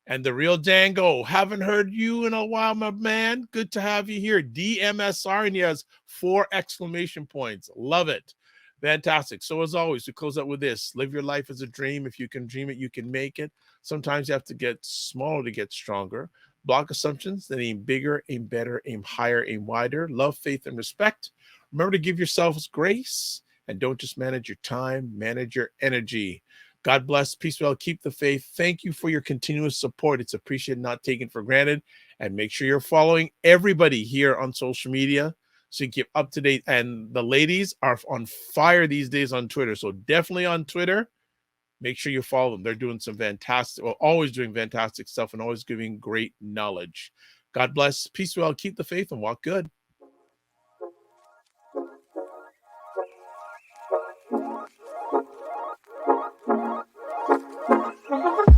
And the real Django, haven't heard you in a while, my man. Good to have you here. DMSR, and he has 4 exclamation points. Love it. Fantastic. So as always, to close out with this, live your life as a dream. If you can dream it, you can make it. Sometimes you have to get smaller to get stronger. Block assumptions, then aim bigger, aim better, aim higher, aim wider. Love, faith, and respect. Remember to give yourselves grace, and don't just manage your time, manage your energy. God bless. Peace well. Keep the faith. Thank you for your continuous support. It's appreciated, not taken for granted. And make sure you're following everybody here on social media so you keep up to date. And the ladies are on fire these days on Twitter. So definitely on Twitter, make sure you follow them. They're doing some fantastic, well, always doing fantastic stuff and always giving great knowledge. God bless. Peace well. Keep the faith and walk good. Thank you.